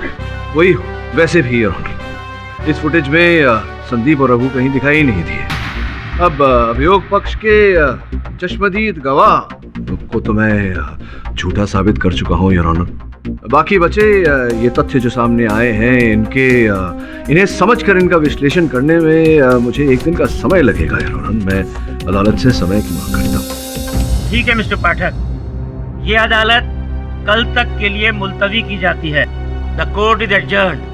वही हो। वैसे भी योर ऑनर, इस फुटेज में संदीप और रघु कहीं दिखाई नहीं दिए। अब अभियोग पक्ष के चश्मदीद गवाह को तो मैं झूठा साबित कर चुका हूँ योर ऑनर। बाकी बचे ये तथ्य जो सामने आए हैं इन्हें समझकर इनका विश्लेषण करने में मुझे एक दिन का समय लगेगा योर ऑनर। मैं अदालत से समय की मांग करता हूँ। ठीक है मिस्टर पाठक, ये अदालत कल तक के लिए मुलतवी की जाती है। The court is adjourned.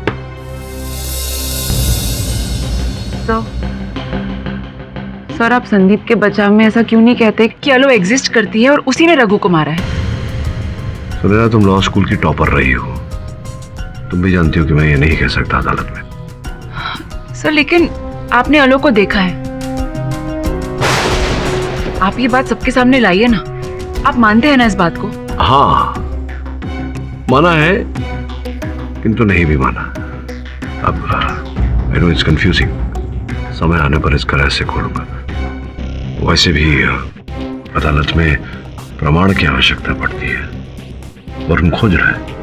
Sir आप संदीप के बचाव में ऐसा क्यों नहीं कहते कि अलो एग्जिस्ट करती है और उसी ने रघु को मारा है? सुनैना, तुम लॉ स्कूल की टॉपर रही हो, तुम भी जानती हो कि मैं ये नहीं कह सकता अदालत में। सर लेकिन आपने अलो को देखा है, आप ये बात सबके सामने लाइए ना। आप मानते हैं ना इस बात को? हाँ, माना है किंतु नहीं भी माना। अब आई नो इट्स कंफ्यूजिंग, समय आने पर इसका रहस्य खोलूंगा। वैसे भी अदालत में प्रमाण की आवश्यकता पड़ती है, वरुण खोज रहा है।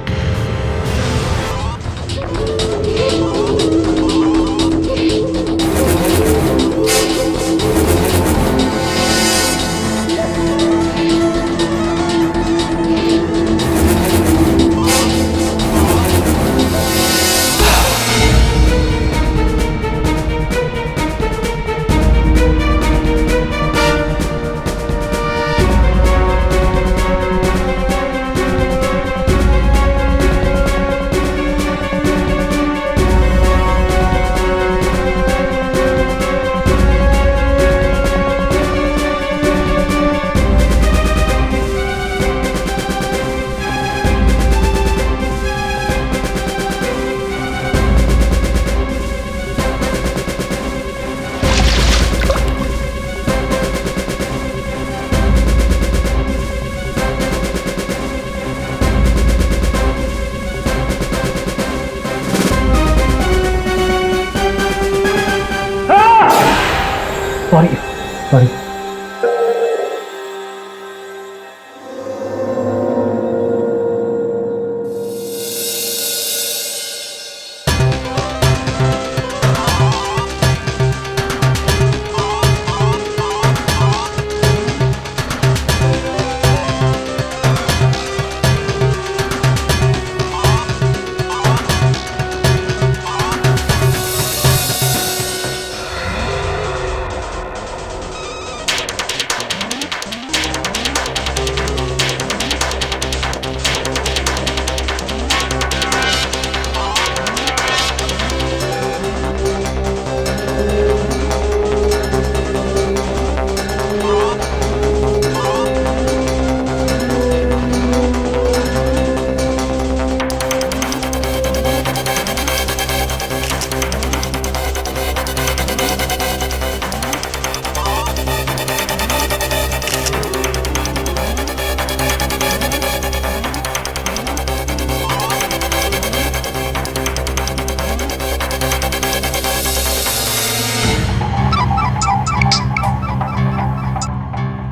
सॉरी।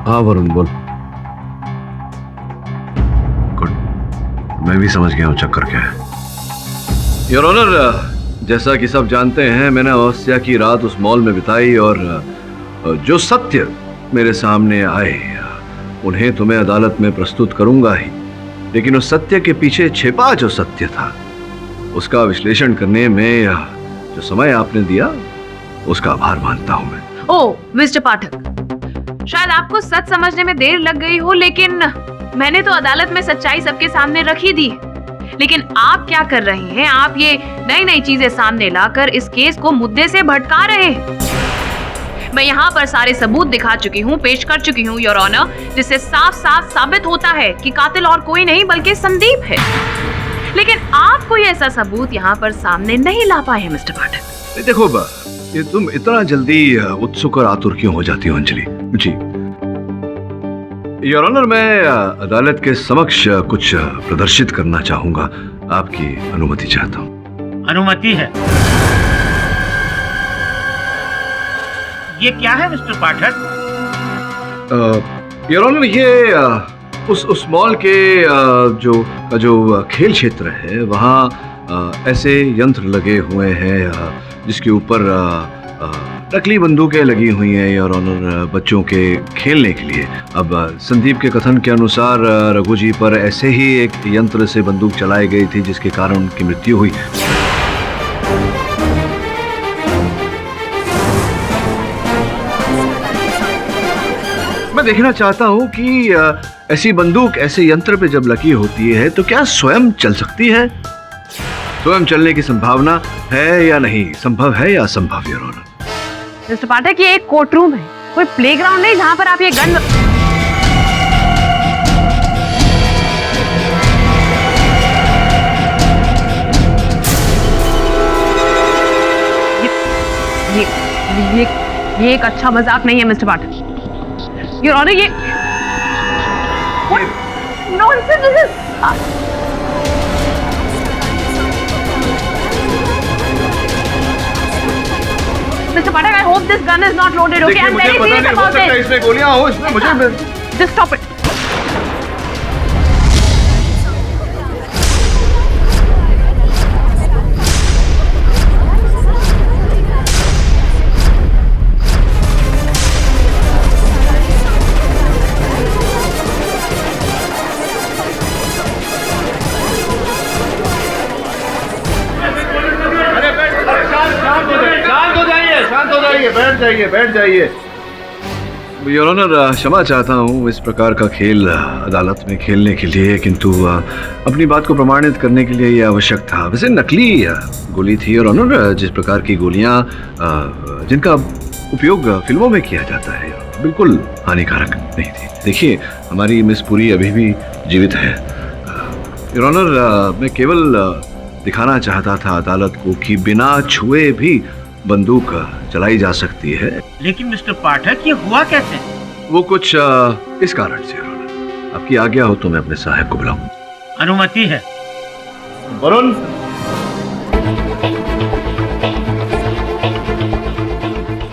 हाँ वरुण बोल। गुड, मैं भी समझ गया हूँ चक्कर क्या है। योर ऑनर, जैसा कि सब जानते हैं, मैंने अमावस्या की रात उस मॉल में बिताई और जो सत्य मेरे सामने आए उन्हें तो मैं अदालत में प्रस्तुत करूंगा ही, लेकिन उस सत्य के पीछे छिपा जो सत्य था उसका विश्लेषण करने में जो समय आपने दिया उसका आभार मानता हूं मैं। ओ मिस्टर पाठक, शायद आपको सच समझने में देर लग गई हो, लेकिन मैंने तो अदालत में सच्चाई सबके सामने रख ही दी। लेकिन आप क्या कर रहे हैं? आप ये नई नई चीजें सामने लाकर इस केस को मुद्दे से भटका रहे हैं। मैं यहाँ पर सारे सबूत दिखा चुकी हूँ, पेश कर चुकी हूँ योर ऑनर, जिससे साफ साफ साबित होता है कि कातिल और कोई नहीं बल्कि संदीप है। लेकिन आप कोई ऐसा सबूत यहाँ पर सामने नहीं ला पाए मिस्टर पाठक। देखो ये तुम इतना जल्दी उत्सुक और आतुर क्यों हो जाती हो अंजलि? जी योर ऑनर, मैं अदालत के समक्ष कुछ प्रदर्शित करना चाहूंगा, आपकी अनुमति चाहता हूँ। अनुमति है। ये क्या है मिस्टर पाठक? योर ऑनर, ये उस मॉल के जो खेल क्षेत्र है वहाँ ऐसे यंत्र लगे हुए हैं जिसके ऊपर नकली बंदूकें लगी हुई हैं योर ऑनर, बच्चों के खेलने के लिए। अब संदीप के कथन के अनुसार रघु जी पर ऐसे ही एक यंत्र से बंदूक चलाई गई थी जिसके कारण उनकी मृत्यु हुई। मैं देखना चाहता हूँ कि ऐसी बंदूक ऐसे यंत्र पे जब लगी होती है तो क्या स्वयं चल सकती है? स्वयं चलने की संभावना है या नहीं? संभव है या असंभव, योर ऑनर? मिस्टर पाठक, ये एक कोर्ट रूम है, कोई प्लेग्राउंड नहीं जहाँ पर आप ये गन। ये एक अच्छा मजाक नहीं है मिस्टर पाठक। योर ऑनर, ये nonsense this is. Mr. Pathak, I hope this gun is not loaded. Okay, I'm very serious about it. इसमें गोलियां हो, इसमें मुझे Just stop it. बैठ जाइए। योर ऑनर, क्षमा चाहता हूँ इस प्रकार का खेल अदालत में खेलने के लिए, किंतु अपनी बात को प्रमाणित करने के लिए ये आवश्यक था। वैसे नकली गोली थी योर ऑनर, जिस प्रकार की गोलियाँ जिनका उपयोग फिल्मों में किया जाता है, बिल्कुल हानिकारक नहीं थी। देखिए, हमारी मिस पुरी अभी भी जीवित है। योर ऑनर, मैं केवल दिखाना चाहता था अदालत को कि बिना छुए भी बंदूक चलाई जा सकती है। लेकिन मिस्टर पाठक, ये हुआ कैसे? वो कुछ इस कारण से। आपकी आज्ञा हो तो मैं अपने सहायक को बुलाऊं? अनुमति है। वरुण,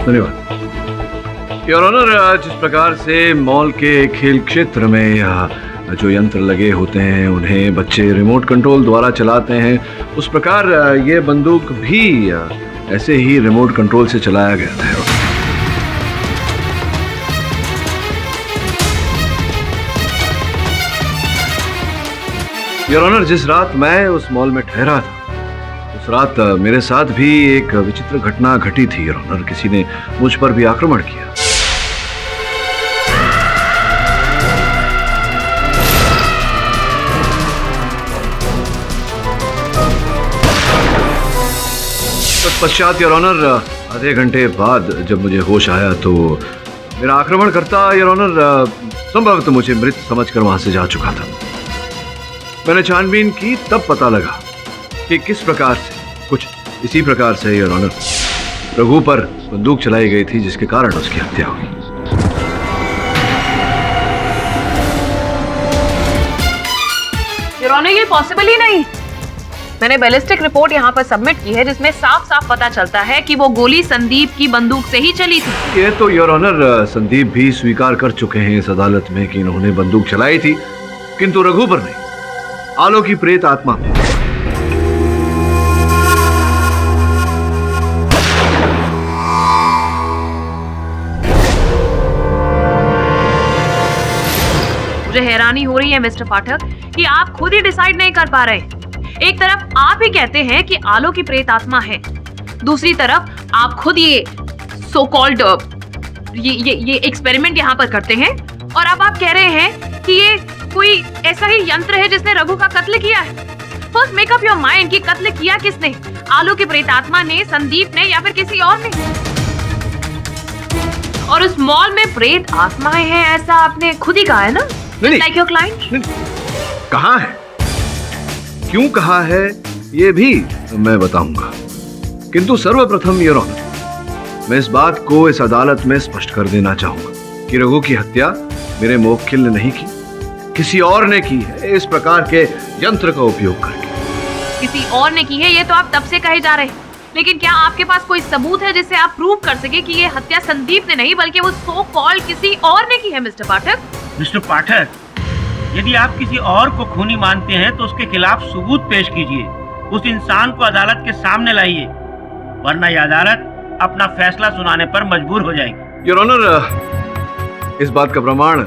धन्यवाद। योर ऑनर, जिस प्रकार से मॉल के खेल क्षेत्र में जो यंत्र लगे होते हैं उन्हें बच्चे रिमोट कंट्रोल द्वारा चलाते हैं, उस प्रकार ये बंदूक भी ऐसे ही रिमोट कंट्रोल से चलाया गया था। योर ऑनर, जिस रात मैं उस मॉल में ठहरा था, उस रात मेरे साथ भी एक विचित्र घटना घटी थी। योर ऑनर, किसी ने मुझ पर भी आक्रमण किया। पश्चात योर ऑनर, आधे घंटे बाद जब मुझे होश आया तो मेरा आक्रमणकर्ता योर ऑनर संभवतः मुझे मृत समझकर वहां से जा चुका था। मैंने छानबीन की, तब पता लगा कि किस प्रकार से, कुछ इसी प्रकार से योर ऑनर, रघु पर बंदूक चलाई गई थी, जिसके कारण उसकी हत्या हुई। योर ऑनर, ये पॉसिबल ही नहीं। मैंने बैलिस्टिक रिपोर्ट यहाँ पर सबमिट की है, जिसमें साफ साफ पता चलता है कि वो गोली संदीप की बंदूक से ही चली थी। ये तो योर ऑनर संदीप भी स्वीकार कर चुके हैं इस अदालत में कि इन्होंने बंदूक चलाई थी, किंतु रघु पर नहीं, आलो की प्रेत आत्मा पर। मुझे हैरानी हो रही है मिस्टर पाठक कि आप खुद ही डिसाइड नहीं कर पा रहे। एक तरफ आप ही कहते हैं कि आलो की प्रेत आत्मा है, दूसरी तरफ आप खुद ये सो कॉल्ड ये एक्सपेरिमेंट यहाँ पर करते हैं, और अब आप कह रहे हैं कि ये कोई ऐसा ही यंत्र है जिसने रघु का कत्ल किया है। First make up your mind कि कत्ल किया किसने, आलो की प्रेत आत्मा ने, संदीप ने, या फिर किसी और ने। और उस मॉल में प्रेत आत्माएं हैं, ऐसा आपने खुद ही कहा है ना? Like your client. कहाँ है, क्यों कहा है, ये भी मैं बताऊंगा, किंतु सर्वप्रथम योर ऑनर, मैं इस बात को इस अदालत में स्पष्ट कर देना चाहूंगा कि रघु की हत्या मेरे मोवक्किल ने नहीं की, किसी और ने की है, इस प्रकार के यंत्र का उपयोग करके। किसी और ने की है, ये तो आप तब से कहे जा रहे हैं, लेकिन क्या आपके पास कोई सबूत है जिससे आप प्रूव कर सके कि ये हत्या संदीप ने नहीं बल्कि वो सो कॉल्ड किसी और ने की है? मिस्टर पाठक, मिस्टर पाठक, यदि आप किसी और को खूनी मानते हैं तो उसके खिलाफ सबूत पेश कीजिए, उस इंसान को अदालत के सामने लाइए, वरना यह अदालत अपना फैसला सुनाने पर मजबूर हो जाएगी। योर ऑनर, इस बात का प्रमाण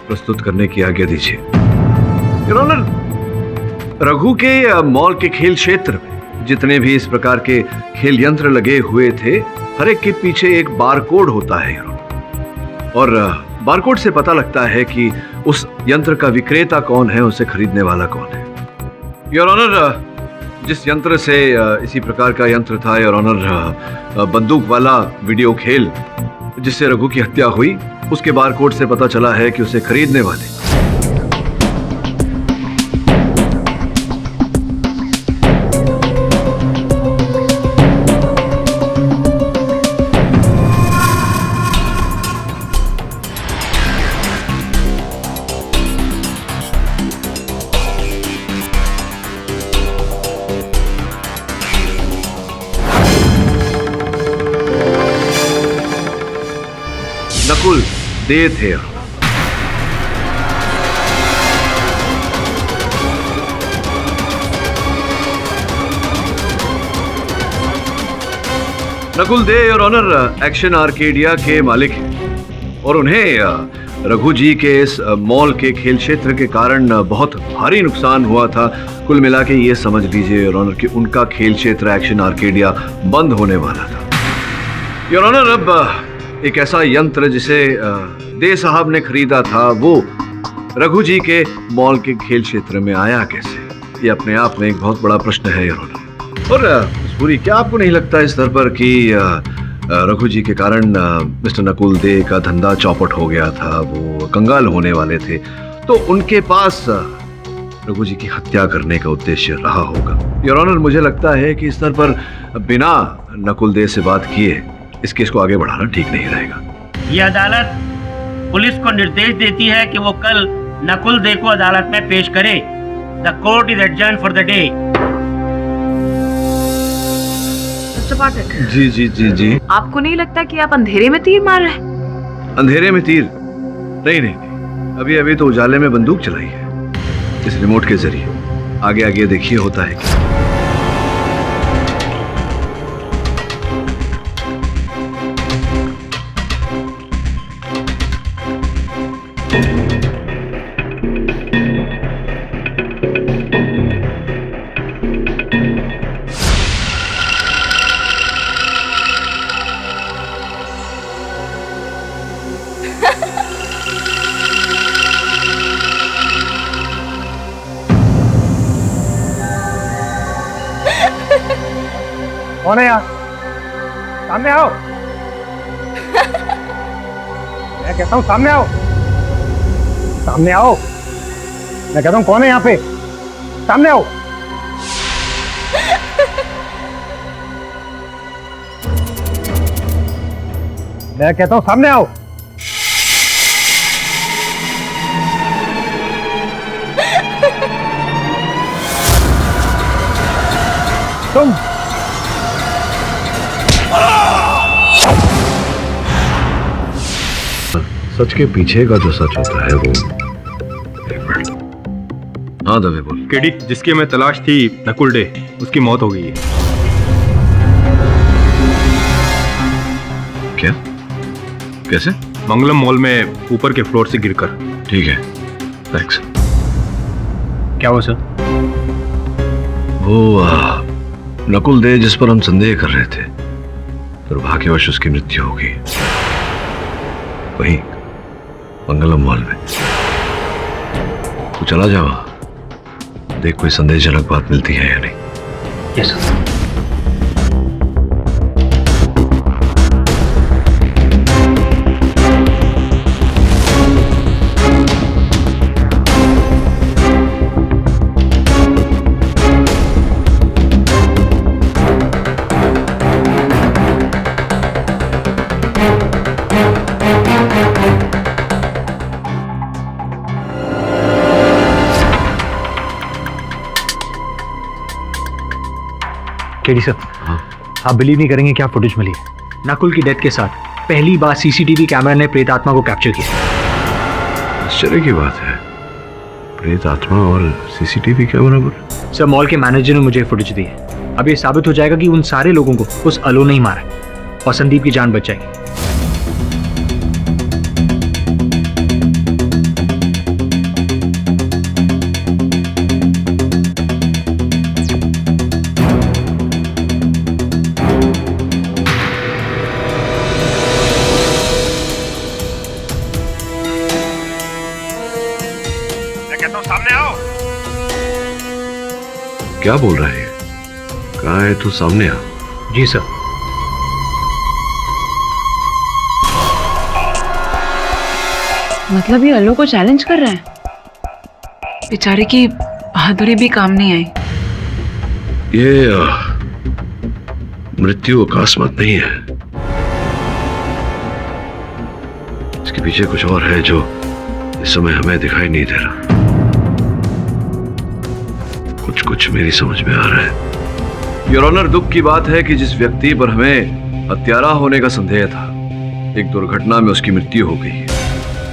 प्रस्तुत करने की आज्ञा दीजिए। योर ऑनर, रघु के मॉल के खेल क्षेत्र में जितने भी इस प्रकार के खेल यंत्र लगे हुए थे, हर एक के पीछे एक बारकोड होता है और बारकोड से पता लगता है कि उस यंत्र का विक्रेता कौन है, उसे खरीदने वाला कौन है। योर ऑनर, जिस यंत्र से इसी प्रकार का यंत्र था योर ऑनर, बंदूक वाला वीडियो खेल जिससे रघु की हत्या हुई, उसके बारकोड से पता चला है कि उसे खरीदने वाले नकुल दे थे। नकुल दे योर ऑनर एक्शन आर्केडिया के मालिक हैं और उन्हें रघु जी के इस मॉल के खेल क्षेत्र के कारण बहुत भारी नुकसान हुआ था। कुल मिला के ये समझ लीजिए योर ऑनर कि उनका खेल क्षेत्र एक्शन आर्केडिया बंद होने वाला था। योर ऑनर, अब एक ऐसा यंत्र जिसे दे साहब ने खरीदा था, वो रघु जी के मॉल के खेल क्षेत्र में आया कैसे, ये अपने आप में एक बहुत बड़ा प्रश्न है योर ऑनर। और पूरी, क्या आपको नहीं लगता इस स्तर पर कि रघु जी के कारण मिस्टर नकुल दे का धंधा चौपट हो गया था, वो कंगाल होने वाले थे, तो उनके पास रघु जी की हत्या करने का उद्देश्य रहा होगा। योर ऑनर, मुझे लगता है कि इस स्तर पर बिना नकुल दे से बात किए इस केस को आगे बढ़ाना ठीक नहीं रहेगा। ये अदालत पुलिस को निर्देश देती है कि वो कल नकुल दे को अदालत में पेश करे। The court is adjourn for the day. जी जी जी जी। आपको नहीं लगता कि आप अंधेरे में तीर मार रहे हैं? अंधेरे में तीर? नहीं नहीं नहीं, अभी अभी तो उजाले में बंदूक चलाई है इस रिमोट के जरिए। आगे आगे देखिए होता है क्या। कौन है यार? सामने आओ। मैं कहता हूँ सामने आओ, सामने आओ। मैं कहता हूँ कौन है यहाँ पे? सामने आओ। मैं कहता हूँ सामने आओ। तुम सच के पीछे का जो सच होता है वो। हाँ दवे बोल। केडी, जिसकी हमें तलाश थी नकुल डे, उसकी मौत हो गई है। क्या? कैसे? मंगलम मॉल में ऊपर के फ्लोर से गिरकर। ठीक है, थैंक्स। क्या हुआ सर? वो नकुल दे जिस पर हम संदेह कर रहे थे, दुर्भाग्यवश उसकी मृत्यु हो गई वहीं मंगलम मॉल में। तू चला जा वहां, देख कोई संदेहजनक बात मिलती है या नहीं। Yes sir. केडी सर, आप बिलीव नहीं करेंगे क्या फुटेज मिली है। नकुल की डेथ के साथ पहली बार सीसीटीवी कैमरा ने प्रेत आत्मा को कैप्चर किया। आश्चर्य की बात है, प्रेत आत्मा और सीसीटीवी कैमरा पर। सर, मॉल के मैनेजर ने मुझे फुटेज दी है। अब ये साबित हो जाएगा कि उन सारे लोगों को उस अलो ने ही मारा और संदीप की जान बच जाएगी। हो, सामने आओ। क्या बोल रहा है? कहाँ है तू? सामने आ। जी सर। मतलब ये अल्लू को चैलेंज कर रहे हैं। बेचारे की बहादुरी भी काम नहीं आई। ये मृत्यु अकस्मात नहीं है। इसके पीछे कुछ और है जो इस समय हमें दिखाई नहीं दे रहा। कुछ मेरी समझ में आ रहा है। योर ऑनर, दुख की बात है कि जिस व्यक्ति पर हमें हत्यारा होने का संदेह था, एक दुर्घटना में उसकी मृत्यु हो गई।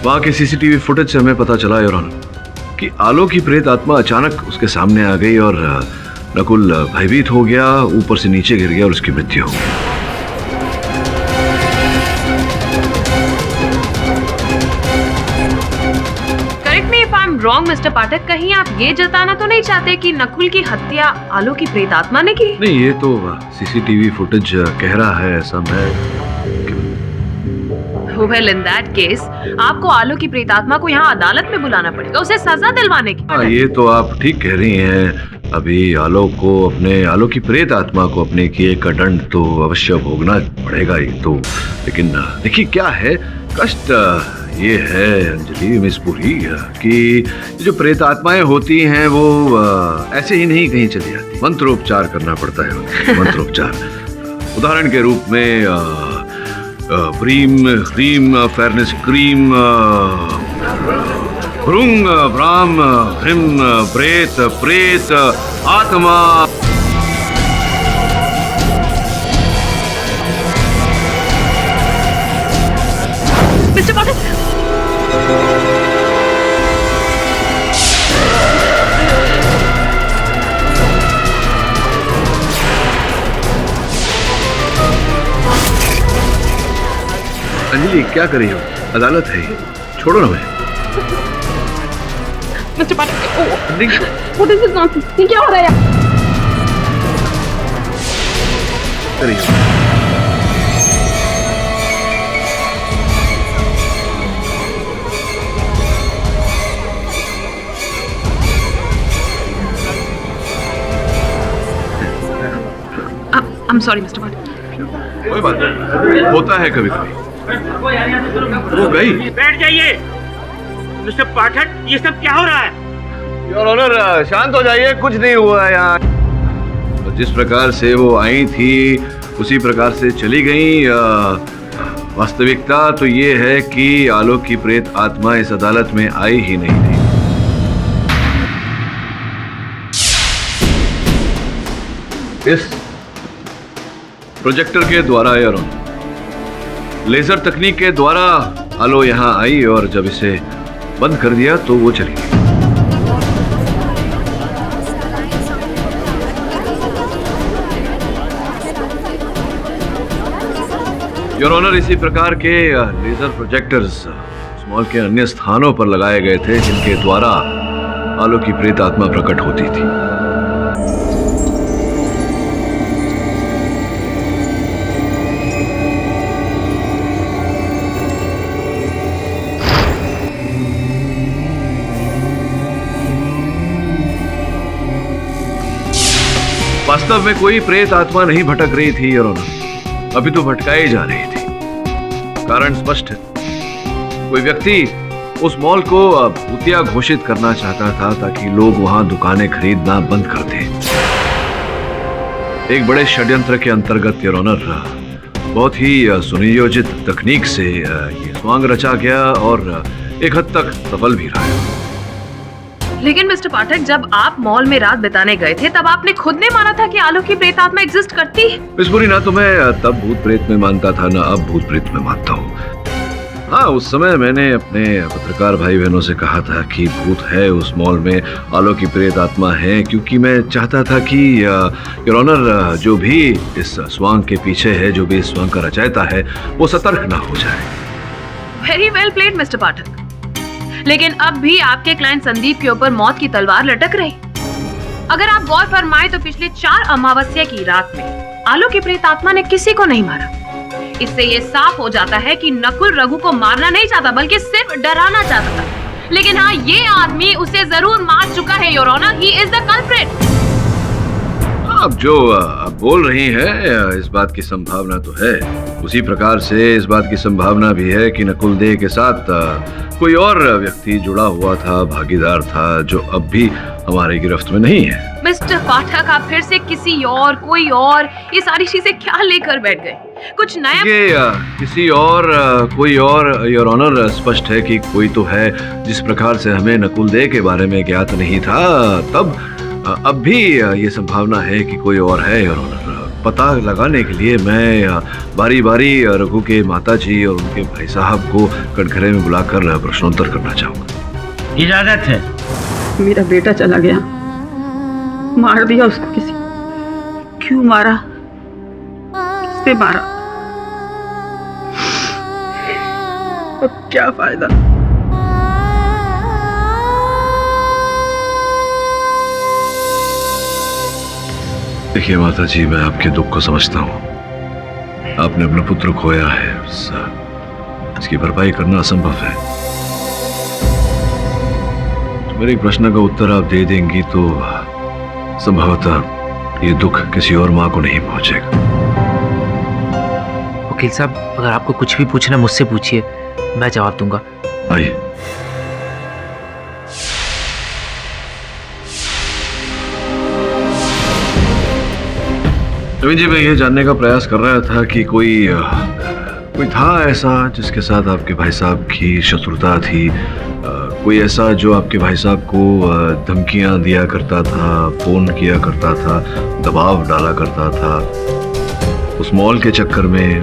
वहां के सीसीटीवी फुटेज से हमें पता चला योर ऑनर कि आलो की प्रेत आत्मा अचानक उसके सामने आ गई और नकुल भयभीत हो गया, ऊपर से नीचे गिर गया और उसकी मृत्यु हो गई। Correct me if I am wrong mister Pathak, कहीं आप ये जताना तो नहीं चाहते कि नकुल की हत्या आलो की प्रेत आत्मा ने की? नहीं, ये तो सीसीटीवी फुटेज कह रहा है, ऐसा मैं। Well, in that case, आपको आलो की प्रेतात्मा को यहाँ अदालत में बुलाना पड़ेगा, उसे सजा दिलवाने की। हाँ, ये तो आप ठीक कह रही हैं। अभी आलो की प्रेत आत्मा को अपने किए का दंड तो अवश्य भोगना पड़ेगा ही तो। लेकिन देखिए क्या है, कष्ट ये है अंजलि मिस पुरी कि जो प्रेत आत्माएं होती हैं वो ऐसे ही नहीं कहीं चली जाती, मंत्रोपचार करना पड़ता है। मंत्रोपचार उदाहरण के रूप में ब्रीम ह्रीम फेयरनेस क्रीम भृंग ब्राह्म ह्रीम प्रेत प्रेत आत्मा। मिस्टर पाठक, अंजलि क्या कर रही हो? अदालत है, छोड़ो ना। मैं mister Pathak, what is this nonsense? ये क्या हो रहा है? कर रही हो? I'm sorry मिस्टर पाठक। कोई बात नहीं, होता है कभी कभी। वो गई। बैठ जाइए मिस्टर पाठक, ये सब क्या हो रहा है? योर ऑनर, शांत हो जाइए, कुछ नहीं हुआ है यहाँ। तो जिस प्रकार से वो आई थी उसी प्रकार से चली गई। वास्तविकता तो ये है कि आलोक की प्रेत आत्मा इस अदालत में आई ही नहीं थी। इस प्रोजेक्टर के द्वारा योर ऑनर, लेजर तकनीक के द्वारा आलो यहां आई और जब इसे बंद कर दिया तो वो चली गई। योर ऑनर, इसी प्रकार के लेजर प्रोजेक्टर्स मॉल के अन्य स्थानों पर लगाए गए थे जिनके द्वारा आलो की प्रेत आत्मा प्रकट होती थी। वास्तव में कोई प्रेत आत्मा नहीं भटक रही थी योर ऑनर, अभी तो भटकाई जा रही थी। कारण स्पष्ट है, कोई व्यक्ति उस मॉल को भूतिया घोषित करना चाहता था ताकि लोग वहां दुकानें खरीदना बंद कर दें। एक बड़े षड्यंत्र के अंतर्गत योर ऑनर, बहुत ही सुनियोजित तकनीक से ये स्वांग रचा गया और एक हद तक सफल भी रहा। लेकिन मिस्टर पाठक, जब आप मॉल में रात बिताने गए थे तब आपने खुद ने माना था कि आलो की प्रेत आत्मा एग्जिस्ट करती है। इस बुरी ना तो मैं तब भूत प्रेत में मानता था ना अब भूत प्रेत में मानता हूँ। हाँ, उस समय मैंने अपने पत्रकार भाई बहनों से कहा था कि भूत है उस मॉल में, आलो की प्रेत आत्मा है, क्योंकि मैं चाहता था कि योर ऑनर जो भी इस स्वांग के पीछे है, जो भी इस स्वांग का रचयिता है, वो सतर्क ना हो जाए। वेरी वेल प्लेड मिस्टर पाठक, लेकिन अब भी आपके क्लाइंट संदीप के ऊपर मौत की तलवार लटक रही। अगर आप गौर फरमाएं तो पिछले 4 अमावस्या की रात में आलो की प्रेत आत्मा ने किसी को नहीं मारा। इससे ये साफ हो जाता है कि नकुल रघु को मारना नहीं चाहता बल्कि सिर्फ डराना चाहता था। लेकिन हाँ, ये आदमी उसे जरूर मार चुका है your honour. He is the culprit. अब जो आप बोल रही हैं, इस बात की संभावना तो है। उसी प्रकार से इस बात की संभावना भी है कि नकुल देह के साथ कोई और व्यक्ति जुड़ा हुआ था, भागीदार था, जो अब भी हमारे गिरफ्त में नहीं है। मिस्टर पाठक, आप फिर से किसी और, कोई और, ये सारी चीजें क्या लेकर बैठ गए? कुछ नया? ये किसी और, कोई और, योर ऑनर, स्पष्ट है कि कोई तो है। जिस प्रकार से हमें नकुल देह के बारे में ज्ञात नहीं था, तब अब भी ये संभावना है कि कोई और है योर ऑनर। पता लगाने के लिए मैं बारी बारी रघु के माताजी और उनके भाई साहब को कटघरे में बुलाकर प्रश्नोत्तर करना चाहूंगा। इजाजत है। मेरा बेटा चला गया, मार दिया उसको किसी। क्यों मारा? किसने मारा? अब क्या फायदा? देखिए माता जी, मैं आपके दुख को समझता हूँ। आपने अपना पुत्र खोया है, इसकी भरपाई करना असंभव है। तो मेरे एक प्रश्न का उत्तर आप दे देंगी तो संभवतः ये दुख किसी और माँ को नहीं पहुंचेगा। वकील साहब, अगर आपको कुछ भी पूछना मुझसे पूछिए, मैं जवाब दूंगा। आइए। नवीन जी, मैं ये जानने का प्रयास कर रहा था कि कोई था ऐसा जिसके साथ आपके भाई साहब की शत्रुता थी, कोई ऐसा जो आपके भाई साहब को धमकियां दिया करता था, फोन किया करता था, दबाव डाला करता था, उस मॉल के चक्कर में,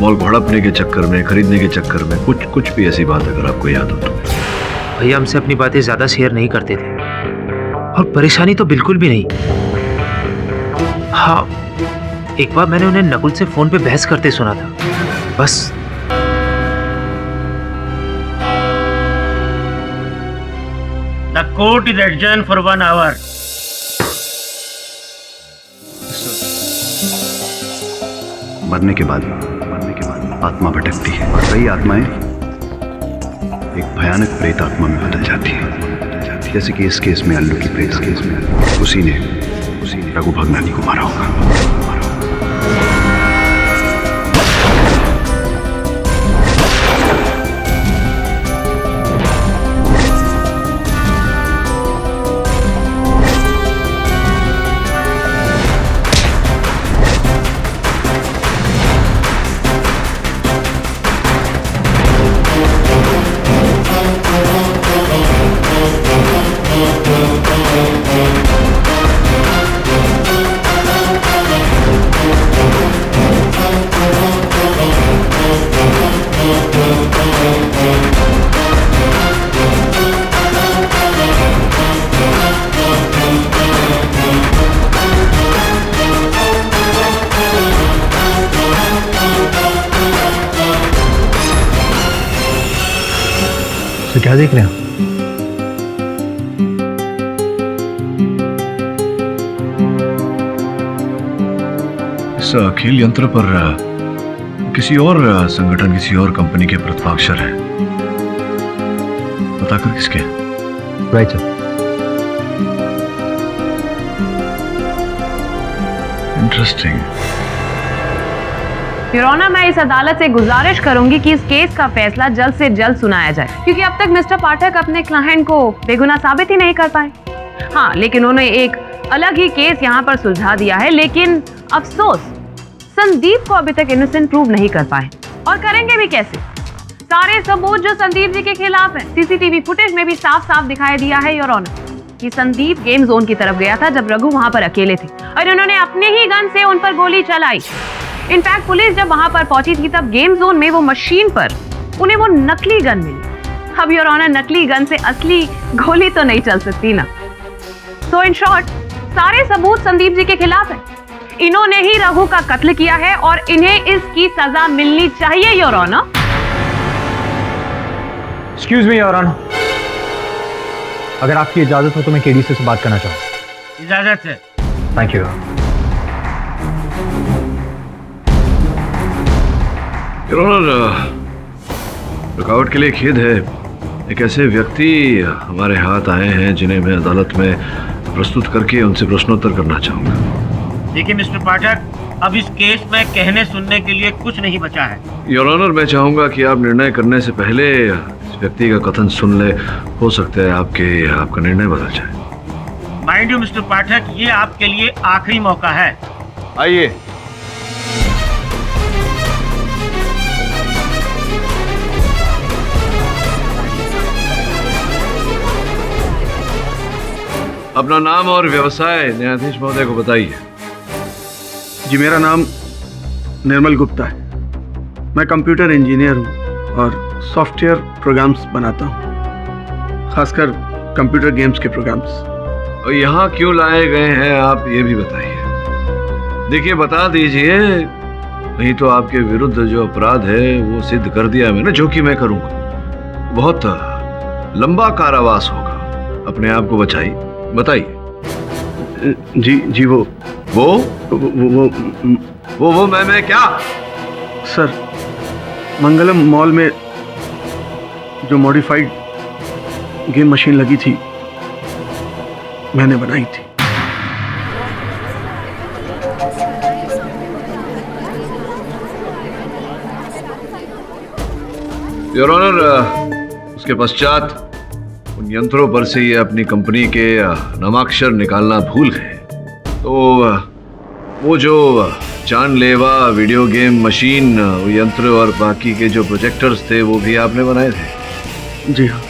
मॉल को हड़पने के चक्कर में, खरीदने के चक्कर में, कुछ भी ऐसी बात अगर आपको याद हो तो। भैया हमसे अपनी बातें ज्यादा शेयर नहीं करते थे, और परेशानी तो बिल्कुल भी नहीं। हाँ, एक बार मैंने उन्हें नकुल से फोन पे बहस करते सुना था, बस। The court is adjourned for 1 hour. मरने के बाद आत्मा भटकती है, और कई आत्माएं एक भयानक प्रेत आत्मा में बदल जाती है, जैसे कि इस केस में अल्लू की प्रेत आत्मा। उसी ने रघु भगनानी को मारा होगा। तो क्या देख रहे हैं? इस खेल यंत्र पर किसी और संगठन, किसी और कंपनी के प्रतिपाक्षर है। बताकर किसके? Right sir. Interesting. Your honour, मैं इस अदालत से गुजारिश करूंगी कि इस केस का फैसला जल्द से जल्द सुनाया जाए, क्योंकि अब तक मिस्टर पाठक अपने क्लाइंट को बेगुनाह साबित ही नहीं कर पाए। हाँ, लेकिन उन्होंने एक अलग ही केस यहाँ पर सुलझा दिया है, लेकिन अफसोस संदीप को अभी तक इनोसेंट प्रूव नहीं कर पाए। और करेंगे भी कैसे? सारे सबूत जो संदीप जी के खिलाफ है, सीसीटीवी फुटेज में भी साफ साफ दिखाई दिया है योर ऑनर कि संदीप गेम जोन की तरफ गया था जब रघु वहां पर अकेले थे, और उन्होंने अपने ही गन से उन पर गोली चलाई। इनफैक्ट पुलिस जब वहां पर पहुंची थी तब गेम जोन में वो मशीन पर उन्हें वो नकली गन मिली। अब योर ऑनर, नकली गन से असली गोली तो नहीं चल सकती ना। सो इन शॉर्ट, सारे सबूत संदीप जी के खिलाफ है। इन्होंने ही रघु का कत्ल किया है और इन्हें इसकी सजा मिलनी चाहिए your honour. Excuse me your honour, अगर आपकी इजाजत हो तो मैं केडी से बात करना चाहूँ। इजाजत है। Thank you. योर ऑनर, रुकावट के लिए खेद है, एक ऐसे व्यक्ति हमारे हाथ आए हैं जिन्हें मैं अदालत में प्रस्तुत करके उनसे प्रश्नोत्तर करना चाहूंगा। देखिए मिस्टर पाठक, अब इस केस में कहने सुनने के लिए कुछ नहीं बचा है। योर ऑनर, मैं चाहूंगा कि आप निर्णय करने से पहले इस व्यक्ति का कथन सुन ले। हो सकता है आपका निर्णय बदल जाए। माइंड यू मिस्टर पाठक, ये आपके लिए आखिरी मौका है। आइए। अपना नाम और व्यवसाय न्यायाधीश महोदय को बताइए। जी, मेरा नाम निर्मल गुप्ता है। मैं कंप्यूटर इंजीनियर हूँ और सॉफ्टवेयर प्रोग्राम्स बनाता हूँ, खासकर कंप्यूटर गेम्स के प्रोग्राम्स। और यहाँ क्यों लाए गए हैं आप ये भी बताइए। देखिए, बता दीजिए, नहीं तो आपके विरुद्ध जो अपराध है वो सिद्ध कर दिया मैंने, जो कि मैं करूँगा। बहुत लंबा कारावास होगा। अपने आप को बचाइए, बताइए। जी वो मैं क्या? सर, मंगलम मॉल में जो मॉडिफाइड गेम मशीन लगी थी, मैंने बनाई थी। योर ऑनर, उसके पश्चात उन यंत्रों पर से ये अपनी कंपनी के नामाक्षर निकालना भूल गए। तो वो जो जानलेवा वीडियो गेम मशीन, यंत्र और बाकी के जो प्रोजेक्टर्स थे वो भी आपने बनाए थे? जी हाँ,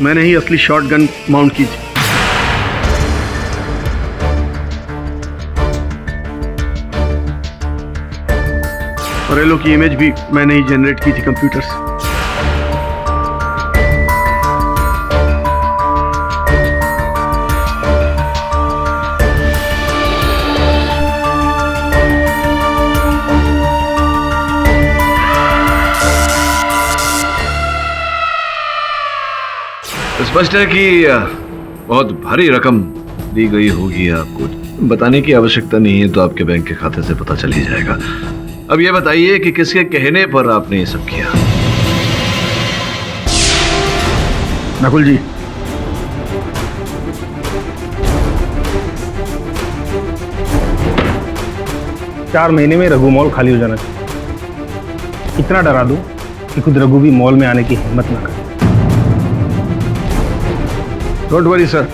मैंने ही असली शॉटगन माउंट की थी। और एलो की इमेज भी मैंने ही जनरेट की थी कंप्यूटर से। स्पष्ट है कि बहुत भारी रकम दी गई होगी आपको। बताने की आवश्यकता नहीं है, तो आपके बैंक के खाते से पता चल ही जाएगा। अब ये बताइए कि किसके कहने पर आपने ये सब किया? नकुल जी, चार महीने में रघु मॉल खाली हो जाना चाहिए। इतना डरा दूं कि खुद रघु भी मॉल में आने की हिम्मत ना करे। डोंट वरी सर,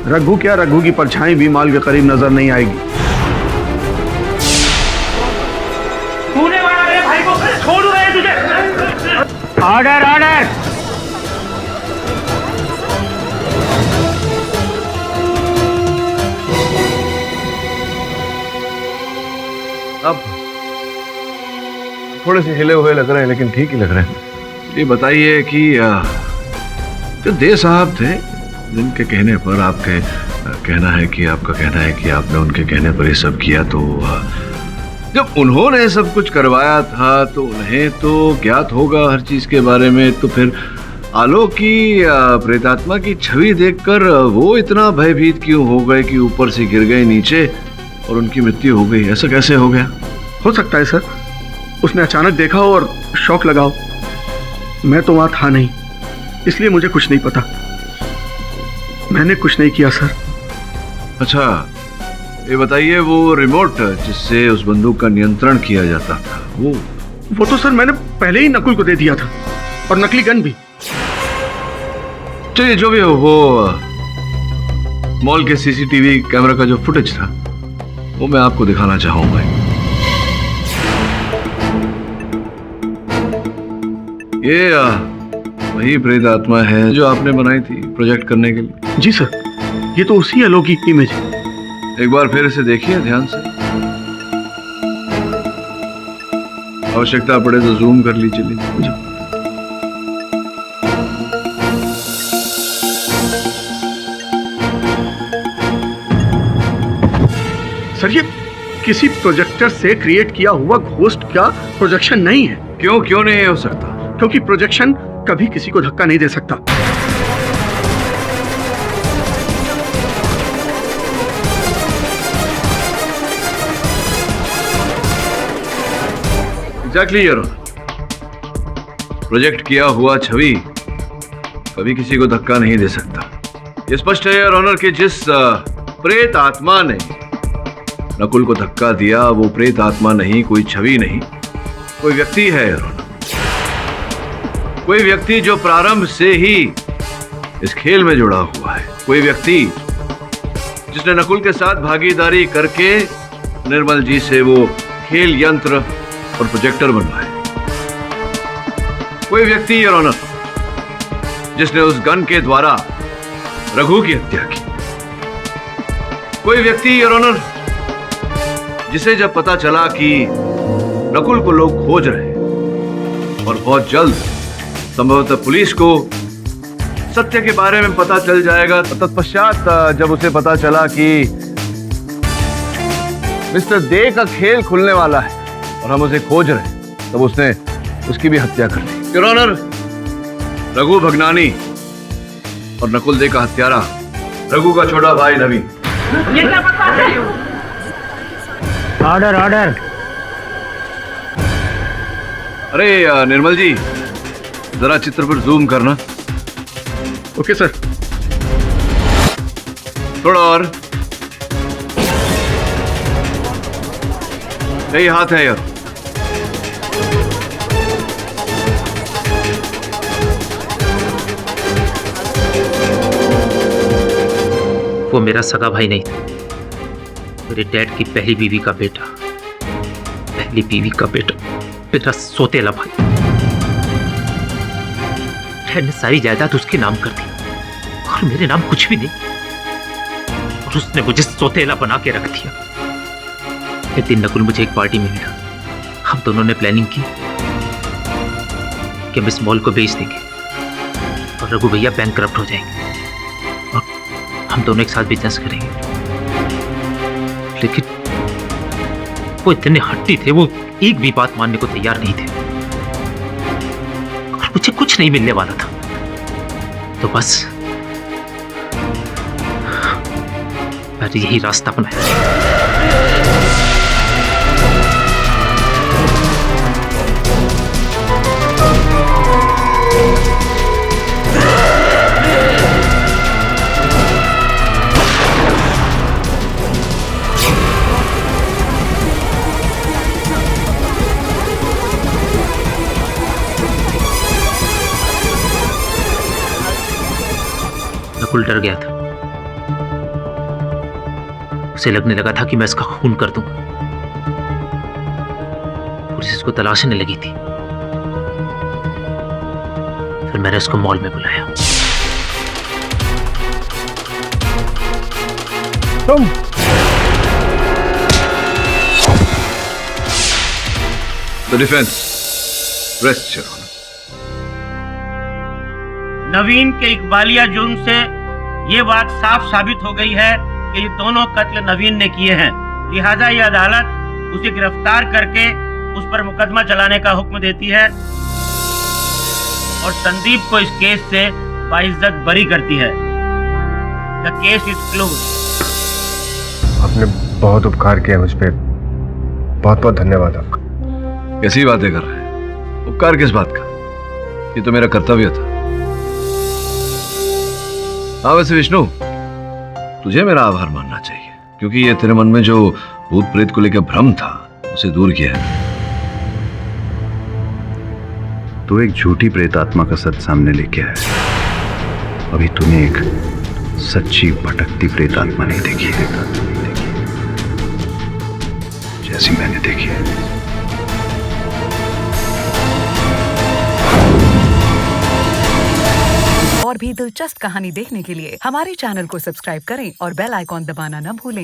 रघु क्या, रघु की परछाई भी माल के करीब नजर नहीं आएगी। तूने मारा मेरे भाई को, छोड़ रहे तुझे। Order order. अब थोड़े से हिले हुए लग रहे हैं, लेकिन ठीक ही लग रहे हैं। ये बताइए कि जो दे साहब थे, जिनके कहने पर आपके कहना है कि आपने उनके कहने पर ये सब किया, तो जब उन्होंने सब कुछ करवाया था तो उन्हें तो ज्ञात होगा हर चीज के बारे में। तो फिर आलोक की प्रेतात्मा की छवि देखकर वो इतना भयभीत क्यों हो गए कि ऊपर से गिर गए नीचे और उनकी मृत्यु हो गई? ऐसा कैसे हो गया? हो सकता है सर, उसने अचानक देखा हो और शौक लगा हो। मैं तो वहां था नहीं, इसलिए मुझे कुछ नहीं पता। मैंने कुछ नहीं किया सर। अच्छा, ये बताइए, वो रिमोट जिससे उस बंदूक का नियंत्रण किया जाता था, वो तो सर मैंने पहले ही नकुल को दे दिया था, और नकली गन भी। चलिए, जो भी हो, वो मॉल के सीसीटीवी कैमरा का जो फुटेज था वो मैं आपको दिखाना चाहूंगा। ये वही प्रेत आत्मा है जो आपने बनाई थी प्रोजेक्ट करने के लिए? जी सर, ये तो उसी अलौकिक इमेज है। एक बार फिर इसे देखिए ध्यान से। आवश्यकता पड़े तो जूम कर लीजिए। सर, ये किसी प्रोजेक्टर से क्रिएट किया हुआ घोस्ट का प्रोजेक्शन नहीं है। क्यों नहीं हो सकता? क्योंकि प्रोजेक्शन कभी किसी को धक्का नहीं दे सकता। Exactly your honour. प्रोजेक्ट किया हुआ छवि कभी किसी को धक्का नहीं दे सकता। ये स्पष्ट है योर ऑनर कि जिस प्रेत आत्मा ने नकुल को धक्का दिया वो प्रेत आत्मा नहीं, कोई छवि नहीं, कोई व्यक्ति है योर ऑनर। कोई व्यक्ति जो प्रारंभ से ही इस खेल में जुड़ा हुआ है। कोई व्यक्ति जिसने नकुल के साथ भागीदारी करके निर्मल जी से वो खेल यंत्र और प्रोजेक्टर बनवाए। कोई व्यक्ति योर ऑनर जिसने उस गन के द्वारा रघु की हत्या की। कोई व्यक्ति योर ऑनर जिसे जब पता चला कि नकुल को लोग खोज रहे हैं और बहुत जल्द संभवतः पुलिस को सत्य के बारे में पता चल जाएगा, तत्पश्चात जब उसे पता चला कि मिस्टर दे का खेल खुलने वाला है और हम उसे खोज रहे हैं, तब उसने उसकी भी हत्या कर दी। योर ऑनर, रघु भगनानी और नकुल दे का हत्यारा रघु का छोटा भाई नवीन। ये क्या बता रहे हो? Order order. अरे निर्मल जी, जरा चित्र पर जूम करना। Okay sir. थोड़ा और। यही हाथ है यार। वो मेरा सगा भाई नहीं था, मेरे डैड की पहली बीवी का बेटा, पहली बीवी का बेटा, मेरा सोतेला भाई। डैड ने सारी जायदाद उसके नाम कर दी और मेरे नाम कुछ भी नहीं, और उसने मुझे सोतेला बना के रख दिया। एक दिन नकुल मुझे एक पार्टी में मिला। हम दोनों ने प्लानिंग की कि हम इस मॉल को बेच देंगे और रघु भैया बैंकक्रप्ट हो जाएंगे और हम दोनों एक साथ बिजनेस करेंगे। लेकिन वो इतने हट्टी थे, वो एक भी बात मानने को तैयार नहीं थे और मुझे कुछ नहीं मिलने वाला था। तो बस मैंने यही रास्ता अपनाया। नकुल डर गया था, उसे लगने लगा था कि मैं इसका खून कर दूं। पुलिस इसको तलाशने लगी थी। फिर मैंने उसको मॉल में बुलाया। तुम the defence rest your honour. Naveen के इकबालिया जुर्म से ये बात साफ साबित हो गई है कि ये दोनों कत्ल नवीन ने किए हैं। लिहाजा ये अदालत उसे गिरफ्तार करके उस पर मुकदमा चलाने का हुक्म देती है और संदीप को इस केस से बाइज्जत बरी करती है। The case is close. आपने बहुत उपकार किया मुझ पे, बहुत बहुत धन्यवाद आपका। कैसी बातें कर रहे हैं? उपकार किस बात का? ये तो मेरा कर्तव्य था। हाँ वैसे विष्णु, तुझे मेरा आभार मानना चाहिए, क्योंकि ये तेरे मन में जो भूत प्रेत को लेकर भ्रम था उसे दूर किया है। तो एक झूठी प्रेत आत्मा का सच सामने लेके आया। अभी तूने एक सच्ची भटकती प्रेत आत्मा नहीं देखी है, जैसी मैंने देखी है। और भी दिलचस्प कहानी देखने के लिए हमारे चैनल को सब्सक्राइब करें और बेल आइकॉन दबाना न भूलें।